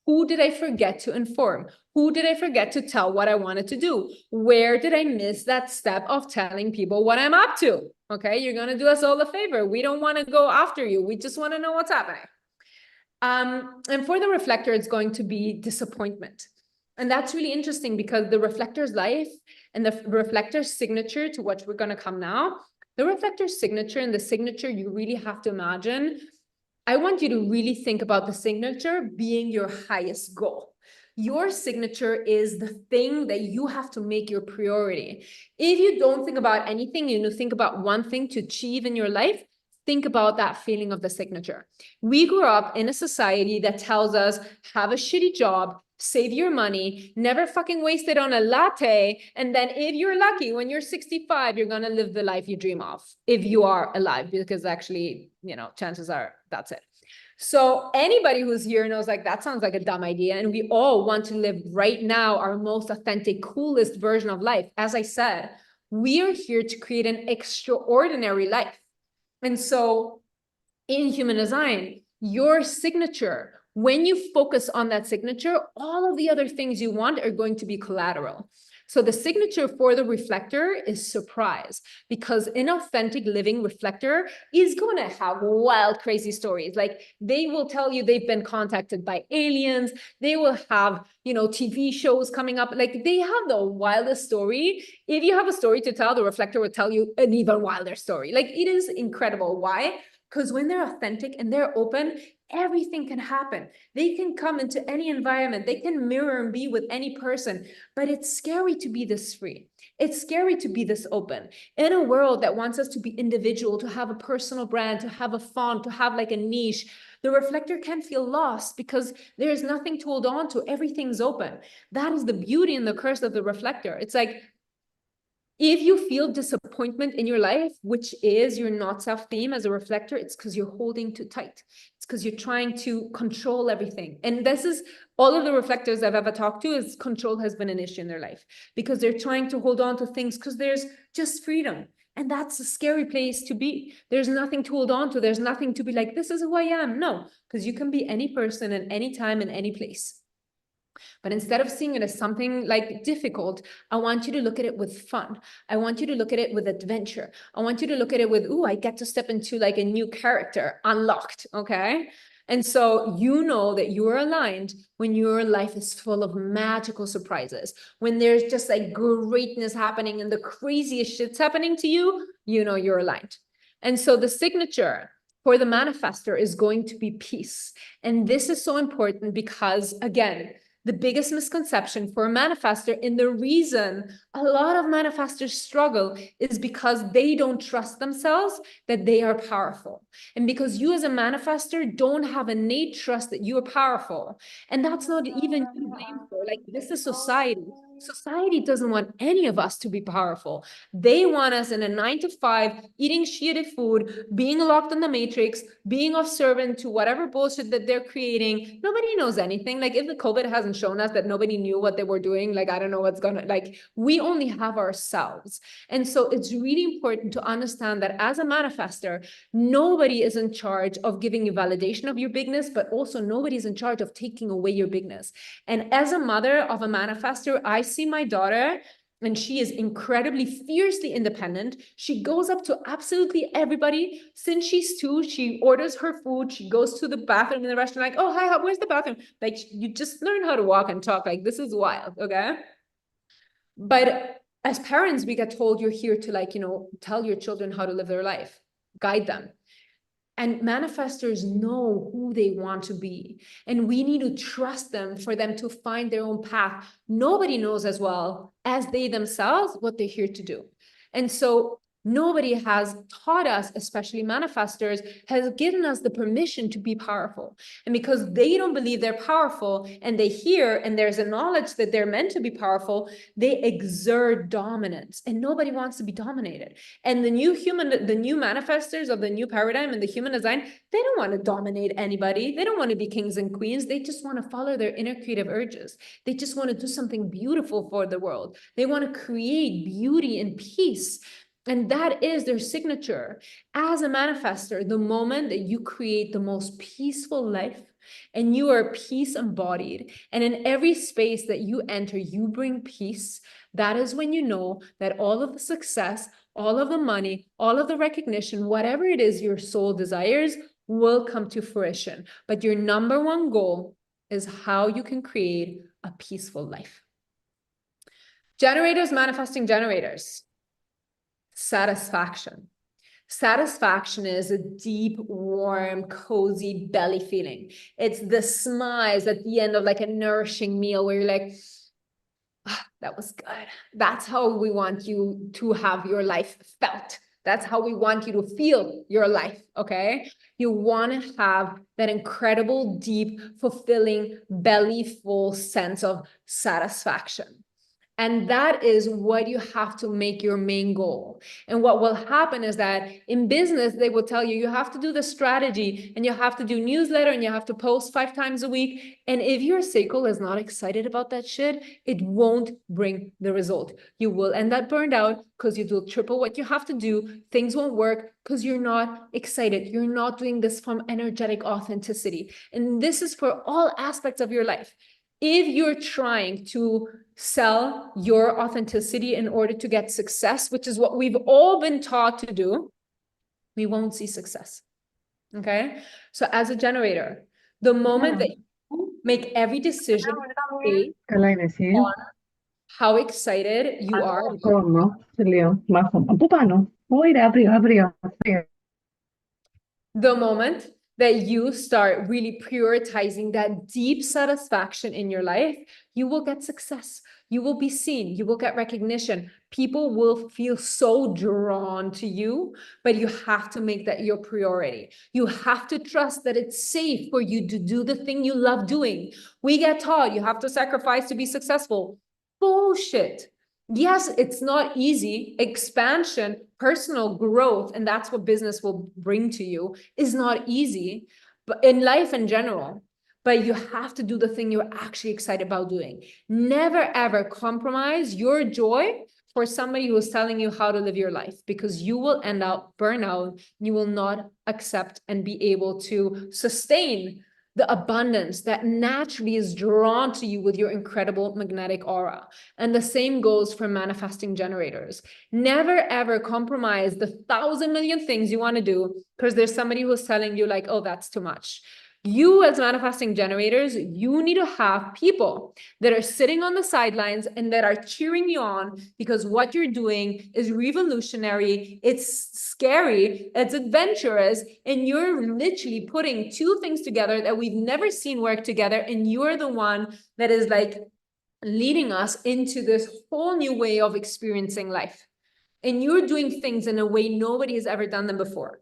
Who did I forget to inform? Who did I forget to tell what I wanted to do? Where did I miss that step of telling people what I'm up to? Okay, you're going to do us all a favor. We don't want to go after you. We just want to know what's happening. And for the reflector, it's going to be disappointment. And that's really interesting because the reflector's life and the reflector's signature, to which we're going to come now, the reflector's signature and the signature you really have to imagine. I want you to really think about the signature being your highest goal. Your signature is the thing that you have to make your priority. If you don't think about anything, you think about one thing to achieve in your life, think about that feeling of the signature. We grew up in a society that tells us, have a shitty job, save your money, never fucking waste it on a latte. And then if you're lucky, when you're 65, you're going to live the life you dream of, if you are alive, because actually, chances are that's it. So anybody who's here knows like that sounds like a dumb idea. And we all want to live right now our most authentic, coolest version of life. As I said, we are here to create an extraordinary life. And so in human design, your signature, when you focus on that signature, all of the other things you want are going to be collateral. So the signature for the reflector is surprise, because an authentic living reflector is going to have wild, crazy stories. Like they will tell you they've been contacted by aliens. They will have, TV shows coming up. Like they have the wildest story. If you have a story to tell, the reflector will tell you an even wilder story. Like it is incredible. Why? Because when they're authentic and they're open, everything can happen. They can come into any environment. They can mirror and be with any person. But it's scary to be this free. It's scary to be this open. In a world that wants us to be individual, to have a personal brand, to have a font, to have like a niche, the reflector can feel lost because there is nothing to hold on to. Everything's open. That is the beauty and the curse of the reflector. It's like, if you feel disappointment in your life, which is your not self-esteem as a reflector, it's because you're holding too tight. It's because you're trying to control everything. And this is all of the reflectors I've ever talked to, is control has been an issue in their life because they're trying to hold on to things because there's just freedom. And that's a scary place to be. There's nothing to hold on to. There's nothing to be like, this is who I am. No, because you can be any person at any time in any place. But instead of seeing it as something like difficult, I want you to look at it with fun. I want you to look at it with adventure. I want you to look at it with, ooh, I get to step into like a new character, unlocked, okay? And so you know that you are aligned when your life is full of magical surprises, when there's just like greatness happening and the craziest shit's happening to you, you know you're aligned. And so the signature for the manifester is going to be peace. And this is so important because, again, the biggest misconception for a manifester, and the reason a lot of manifestors struggle, is because they don't trust themselves that they are powerful. And because you as a manifester don't have innate trust that you are powerful. And that's not even you to blame for. Like, this is society. Society doesn't want any of us to be powerful. They want us in a 9 to 5, eating shitty food, being locked in the matrix, being of servant to whatever bullshit that they're creating. Nobody knows anything. Like if the COVID hasn't shown us that nobody knew what they were doing, like, I don't know what's gonna, like, we only have ourselves. And so it's really important to understand that as a manifester, nobody is in charge of giving you validation of your bigness, but also nobody's in charge of taking away your bigness. And as a mother of a manifester, I see my daughter, and she is incredibly fiercely independent. She goes up to absolutely everybody. Since she's 2, she orders her food. She goes to the bathroom in the restaurant, like, oh, hi, where's the bathroom? Like, you just learn how to walk and talk. Like, this is wild, okay? But as parents, we get told you're here to, like, tell your children how to live their life, guide them. And manifestors know who they want to be. And we need to trust them for them to find their own path. Nobody knows as well as they themselves what they're here to do. And so nobody has taught us, especially manifestors, has given us the permission to be powerful. And because they don't believe they're powerful, and they hear, and there's a knowledge that they're meant to be powerful, they exert dominance, and nobody wants to be dominated. And the new manifestors of the new paradigm and the human design, they don't want to dominate anybody. They don't want to be kings and queens. They just want to follow their inner creative urges. They just want to do something beautiful for the world. They want to create beauty and peace. And that is their signature. As a manifester, the moment that you create the most peaceful life, and you are peace embodied, and in every space that you enter, you bring peace, that is when you know that all of the success, all of the money, all of the recognition, whatever it is your soul desires, will come to fruition. But your number one goal is how you can create a peaceful life. Generators manifesting generators. Satisfaction. Satisfaction is a deep, warm, cozy belly feeling. It's the smiles at the end of like a nourishing meal where you're like, "Ah, that was good." That's how we want you to have your life felt. That's how we want you to feel your life, okay? You want to have that incredible, deep, fulfilling, belly full sense of satisfaction. And that is what you have to make your main goal. And what will happen is that in business, they will tell you, you have to do the strategy and you have to do newsletter and you have to post 5 times a week. And if your cycle is not excited about that shit, it won't bring the result. You will end up burned out because you do triple what you have to do. Things won't work because you're not excited. You're not doing this from energetic authenticity. And this is for all aspects of your life. If you're trying to sell your authenticity in order to get success, which is what we've all been taught to do, we won't see success. Okay? So as a generator, the moment that you make every decision based on how excited you are, the moment that you start really prioritizing that deep satisfaction in your life, you will get success. You will be seen. You will get recognition. People will feel so drawn to you, but you have to make that your priority. You have to trust that it's safe for you to do the thing you love doing. We get taught you have to sacrifice to be successful. Bullshit. Yes, it's not easy. Expansion, personal growth, and that's what business will bring to you, is not easy, but in life in general. But you have to do the thing you're actually excited about doing. Never, ever compromise your joy for somebody who is telling you how to live your life, because you will end up burnout. You will not accept and be able to sustain the abundance that naturally is drawn to you with your incredible magnetic aura. And the same goes for manifesting generators. Never, ever compromise the 1,000 million things you want to do because there's somebody who's telling you like, oh, that's too much. You as manifesting generators, you need to have people that are sitting on the sidelines and that are cheering you on because what you're doing is revolutionary, it's scary, it's adventurous, and you're literally putting two things together that we've never seen work together, and you're the one that is like leading us into this whole new way of experiencing life. And you're doing things in a way nobody has ever done them before.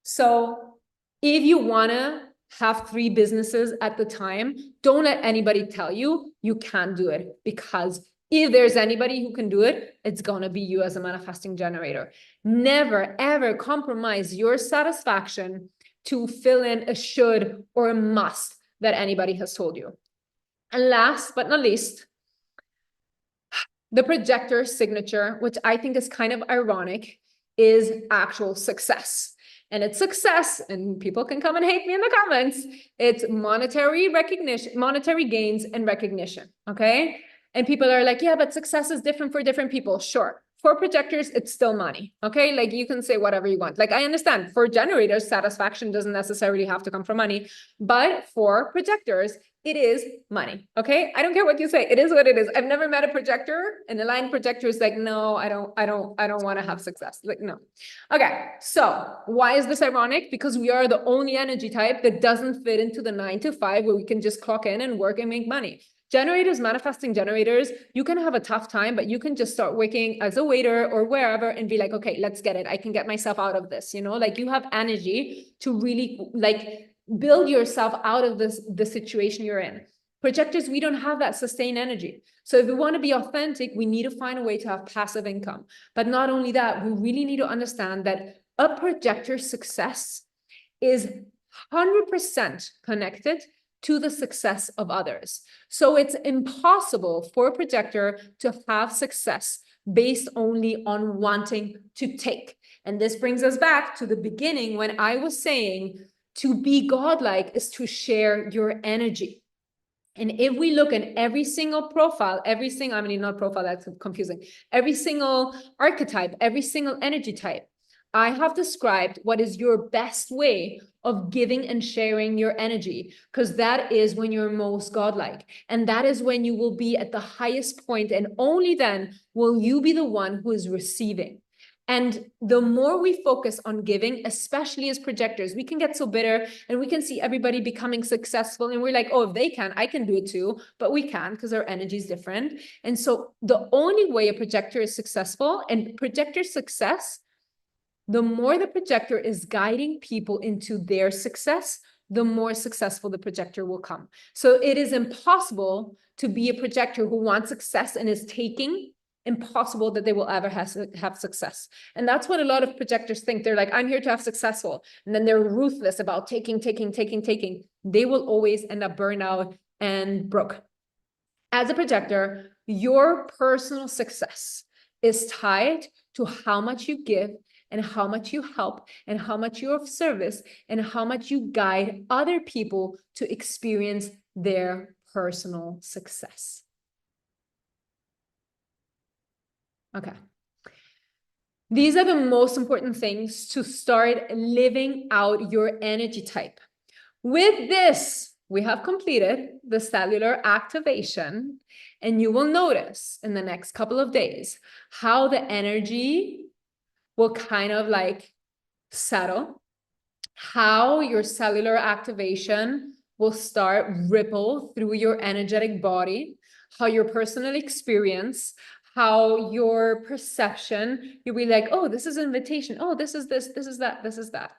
So if you want to have 3 businesses at the time, don't let anybody tell you you can't do it, because if there's anybody who can do it, it's going to be you as a manifesting generator. Never, ever compromise your satisfaction to fill in a should or a must that anybody has told you. And last but not least, the projector signature, which I think is kind of ironic, is actual success. And it's success, and people can come and hate me in the comments. It's monetary recognition, monetary gains and recognition, okay? And people are like, yeah, but success is different for different people. Sure. For projectors, it's still money, okay? Like you can say whatever you want. Like I understand for generators, satisfaction doesn't necessarily have to come from money, but for projectors, it is money, okay? I don't care what you say. It is what it is. I've never met a projector, and the line projector is like, no, I don't want to have success. Like, no. Okay, so why is this ironic? Because we are the only energy type that doesn't fit into the 9 to 5 where we can just clock in and work and make money. Generators, manifesting generators, you can have a tough time, but you can just start working as a waiter or wherever and be like, okay, let's get it. I can get myself out of this, you know, like you have energy to really like build yourself out of the situation you're in. Projectors, we don't have that sustained energy. So if we want to be authentic, we need to find a way to have passive income. But not only that, we really need to understand that a projector's success is 100% connected to the success of others. So it's impossible for a projector to have success based only on wanting to take. And this brings us back to the beginning when I was saying to be godlike is to share your energy. And if we look at every single profile, not profile, that's confusing, every single archetype, every single energy type, I have described what is your best way of giving and sharing your energy, because that is when you're most godlike. And that is when you will be at the highest point, and only then will you be the one who is receiving. And the more we focus on giving, especially as projectors, we can get so bitter and we can see everybody becoming successful. And we're like, oh, if they can, I can do it too. But we can't because our energy is different. And so the only way a projector is successful, and projector success, the more the projector is guiding people into their success, the more successful the projector will come. So it is impossible to be a projector who wants success and is taking, impossible that they will ever have success. And that's what a lot of projectors think. They're like, I'm here to have successful. And then they're ruthless about taking. They will always end up burnout and broke. As a projector, your personal success is tied to how much you give and how much you help and how much you're of service and how much you guide other people to experience their personal success. Okay. These are the most important things to start living out your energy type. With this, we have completed the cellular activation, and you will notice in the next couple of days how the energy will kind of like settle, how your cellular activation will start ripple through your energetic body, how your personal experience, how your perception, you'll be like, oh, this is invitation. Oh, this is this is that, this is that.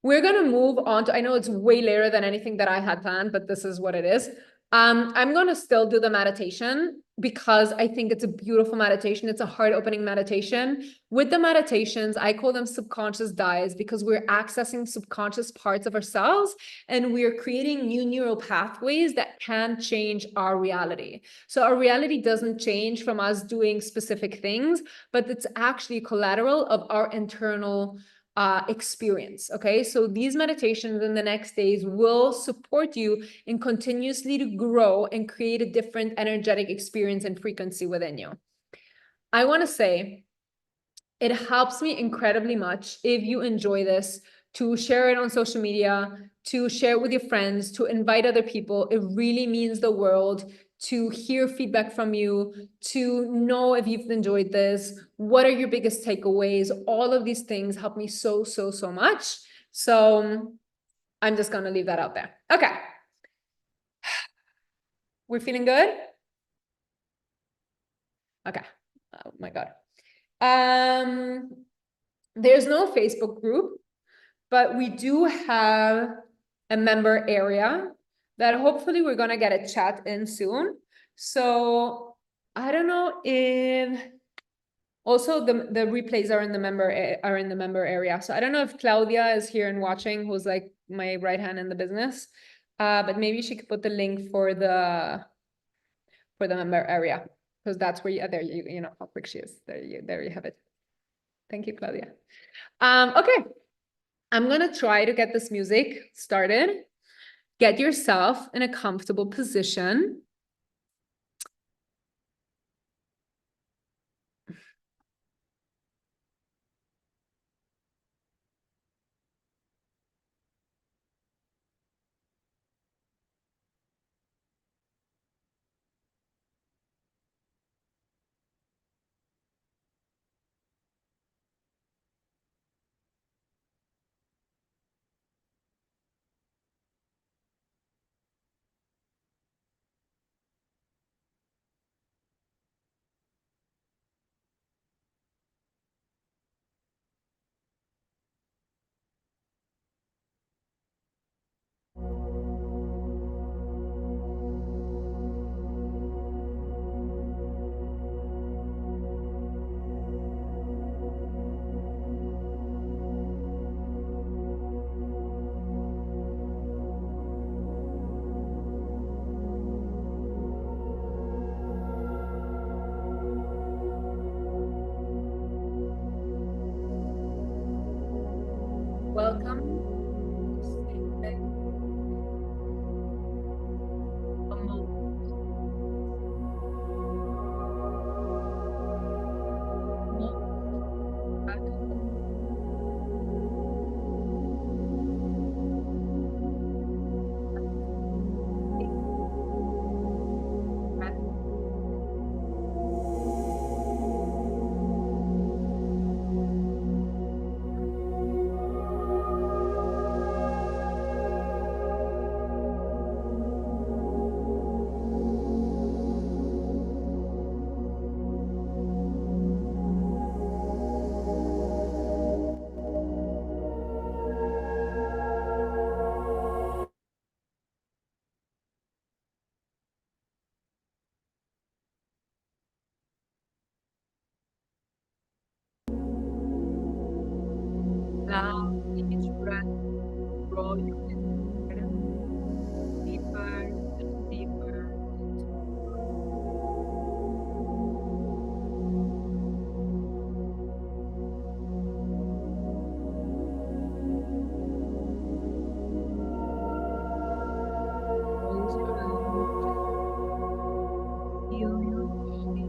We're going to move on to, I know it's way later than anything that I had planned, but this is what it is. I'm going to still do the meditation because I think it's a beautiful meditation. It's a heart opening meditation. With the meditations, I call them subconscious dives because we're accessing subconscious parts of ourselves and we're creating new neural pathways that can change our reality. So our reality doesn't change from us doing specific things, but it's actually collateral of our internal experience. Okay, so these meditations in the next days will support you in continuously to grow and create a different energetic experience and frequency within you. I want to say it helps me incredibly much if you enjoy this to share it on social media, to share it with your friends, to invite other people. It really means the world to hear feedback from you, to know if you've enjoyed this, what are your biggest takeaways. All of these things help me so much. So I'm just going to leave that out there. Okay. We're feeling good? Okay. Oh my God. There's no Facebook group, but we do have a member area that hopefully we're going to get a chat in soon. So I don't know if also the replays are in the member area. So I don't know if Claudia is here and watching, who's like my right hand in the business. But maybe she could put the link for the member area, because that's where there you know how quick she is. There you have it. Thank you, Claudia. Okay. I'm going to try to get this music started. Get yourself in a comfortable position. draw you deeper and deeper. Close your eyes. Feel your body.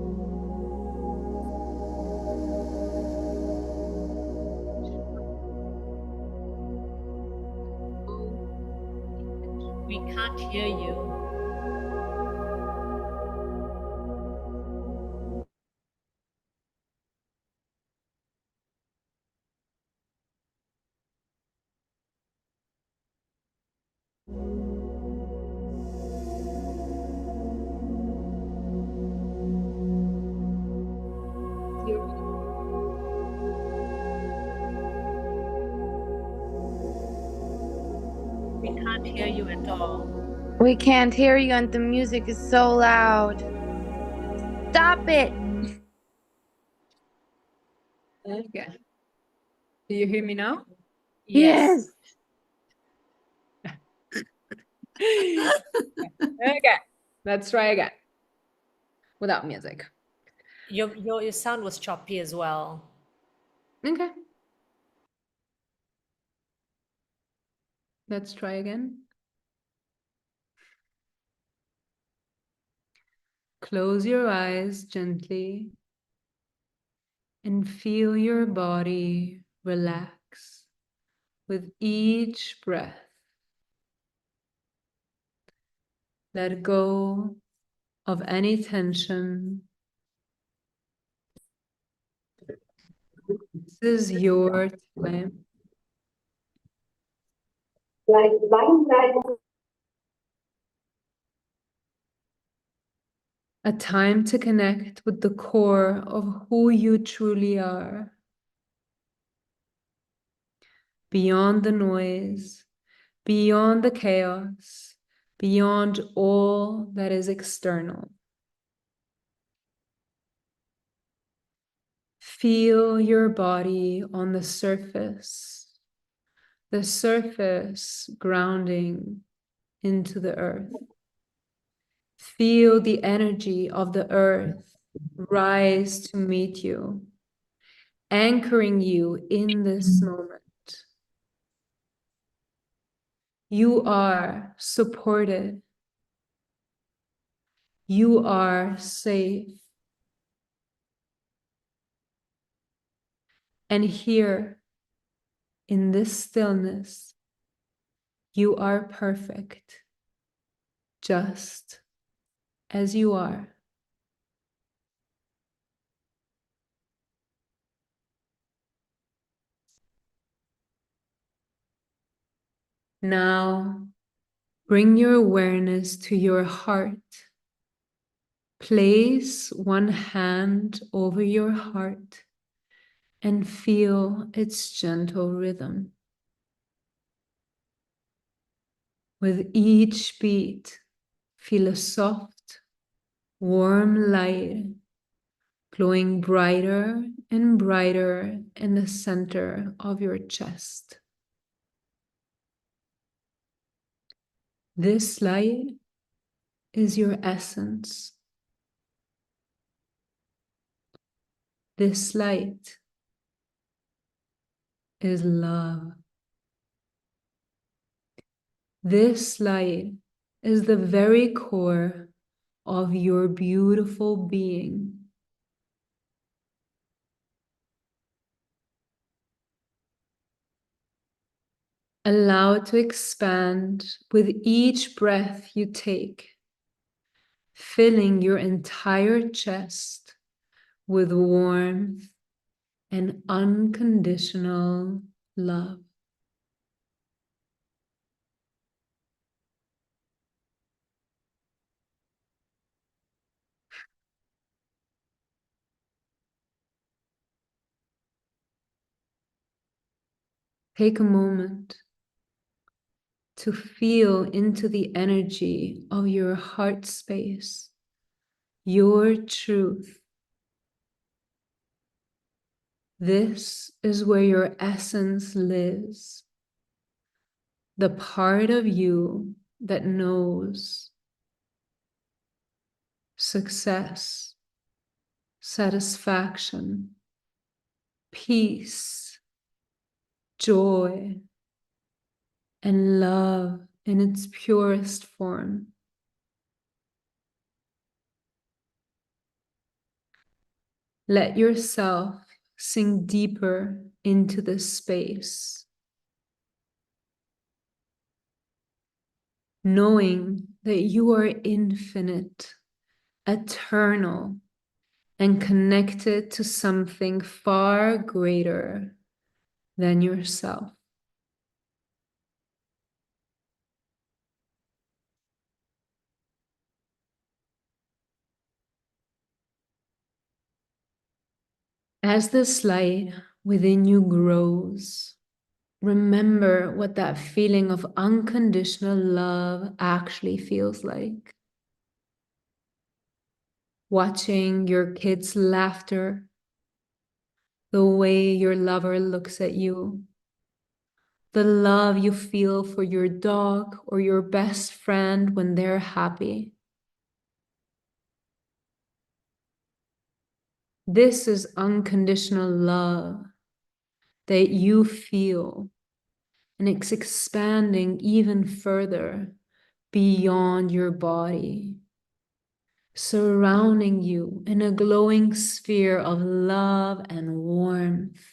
We can't hear you. We can't hear you at all. We can't hear you and the music is so loud. Stop it. Okay. Do you hear me now? Yes. Okay. Let's try again. Without music. Your sound was choppy as well. Okay. Let's try again. Close your eyes gently and feel your body relax with each breath. Let go of any tension. This is your time. A time to connect with the core of who you truly are. Beyond the noise, beyond the chaos, beyond all that is external. Feel your body on the surface grounding into the earth. Feel the energy of the earth rise to meet you, anchoring you in this moment. You are supported. You are safe. And here, in this stillness, you are perfect, just as you are. Now, bring your awareness to your heart. Place one hand over your heart and feel its gentle rhythm. With each beat, feel a soft, warm light glowing brighter and brighter in the center of your chest. This light is your essence. This light is love. This light is the very core of your beautiful being. Allow it to expand with each breath you take, filling your entire chest with warmth and unconditional love. Take a moment to feel into the energy of your heart space, your truth. This is where your essence lives, the part of you that knows success, satisfaction, peace, joy, and love in its purest form. Let yourself sink deeper into this space, knowing that you are infinite, eternal, and connected to something far greater than yourself. As this light within you grows, remember what that feeling of unconditional love actually feels like. Watching your kids' laughter, the way your lover looks at you, the love you feel for your dog or your best friend when they're happy. This is unconditional love that you feel, and it's expanding even further beyond your body, surrounding you in a glowing sphere of love and warmth.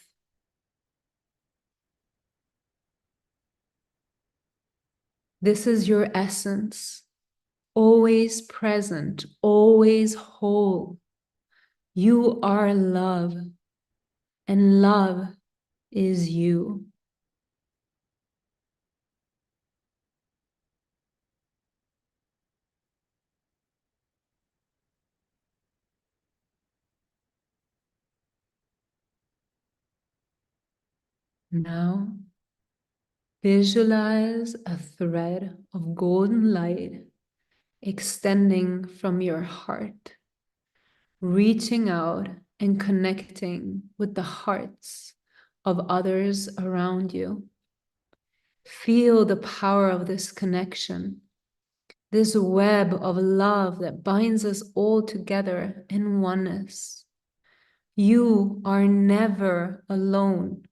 This is your essence, always present, always whole. You are love, and love is you. Now, visualize a thread of golden light extending from your heart, reaching out and connecting with the hearts of others around you. Feel the power of this connection, this web of love that binds us all together in oneness. You are never alone.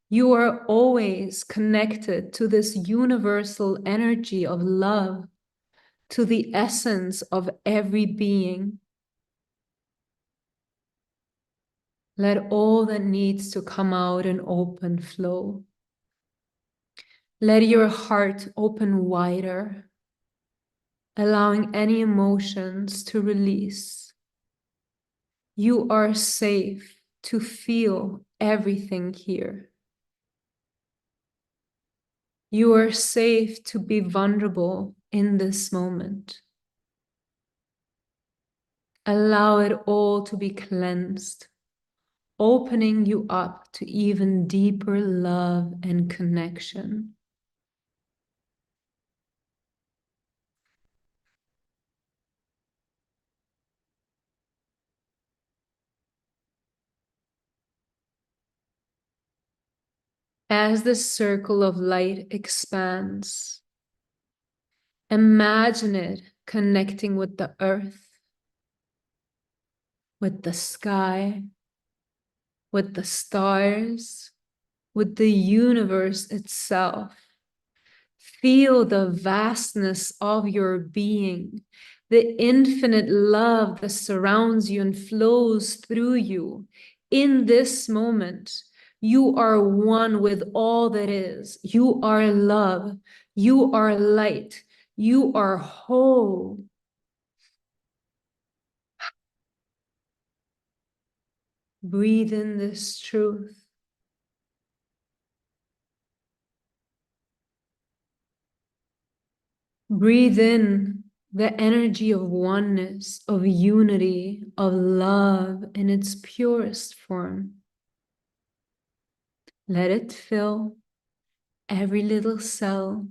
You are always connected to this universal energy of love, to the essence of every being. Let all that needs to come out in open flow. Let your heart open wider, allowing any emotions to release. You are safe to feel everything here. You are safe to be vulnerable in this moment. Allow it all to be cleansed, opening you up to even deeper love and connection. As the circle of light expands, imagine it connecting with the earth, with the sky, with the stars, with the universe itself. Feel the vastness of your being, the infinite love that surrounds you and flows through you. In this moment, you are one with all that is. You are love. You are light. You are whole. Breathe in this truth. Breathe in the energy of oneness, of unity, of love in its purest form. Let it fill every little cell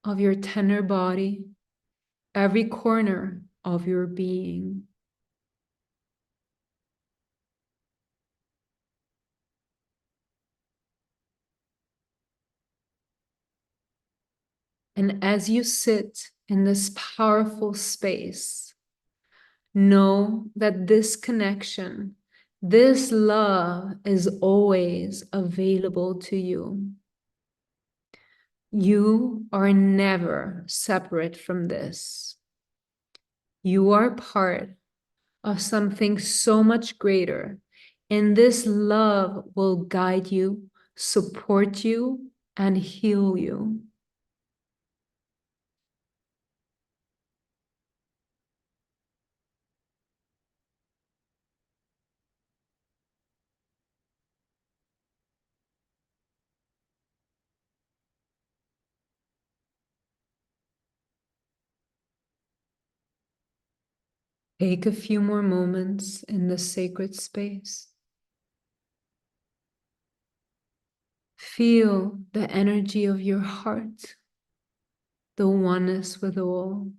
of your tender body, every corner of your being. And as you sit in this powerful space, know that this connection, this love is always available to you. You are never separate from this. You are part of something so much greater, and this love will guide you, support you, and heal you. Take a few more moments in this sacred space. Feel the energy of your heart, the oneness with all,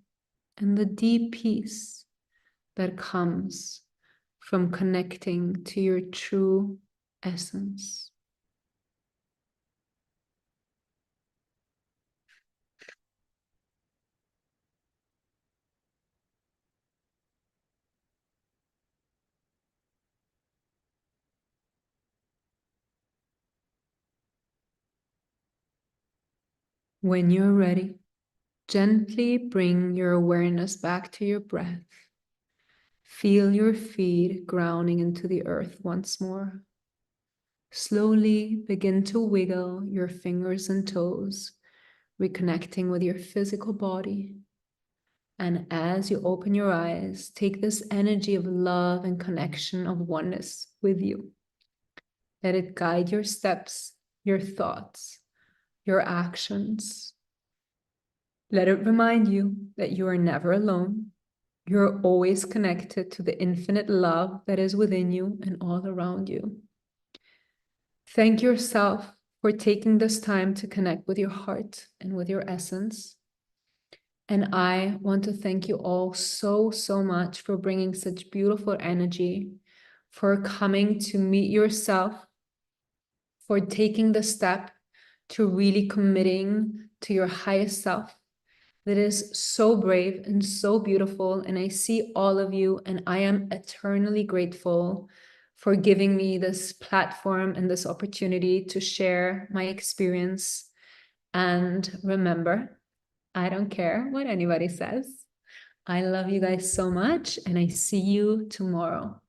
and the deep peace that comes from connecting to your true essence. When you're ready, gently bring your awareness back to your breath. Feel your feet grounding into the earth once more. Slowly begin to wiggle your fingers and toes, reconnecting with your physical body. And as you open your eyes, take this energy of love and connection of oneness with you. Let it guide your steps, your thoughts, your actions. Let it remind you that you are never alone. You're always connected to the infinite love that is within you and all around you. Thank yourself for taking this time to connect with your heart and with your essence. And I want to thank you all so, so much for bringing such beautiful energy, for coming to meet yourself, for taking the step to really committing to your highest self. That is so brave and so beautiful. And I see all of you, and I am eternally grateful for giving me this platform and this opportunity to share my experience. And remember, I don't care what anybody says. I love you guys so much, and I see you tomorrow.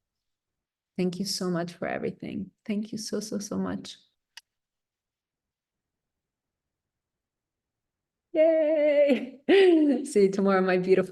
Thank you so much for everything. Thank you so, so, so much. Yay! See you tomorrow, my beautiful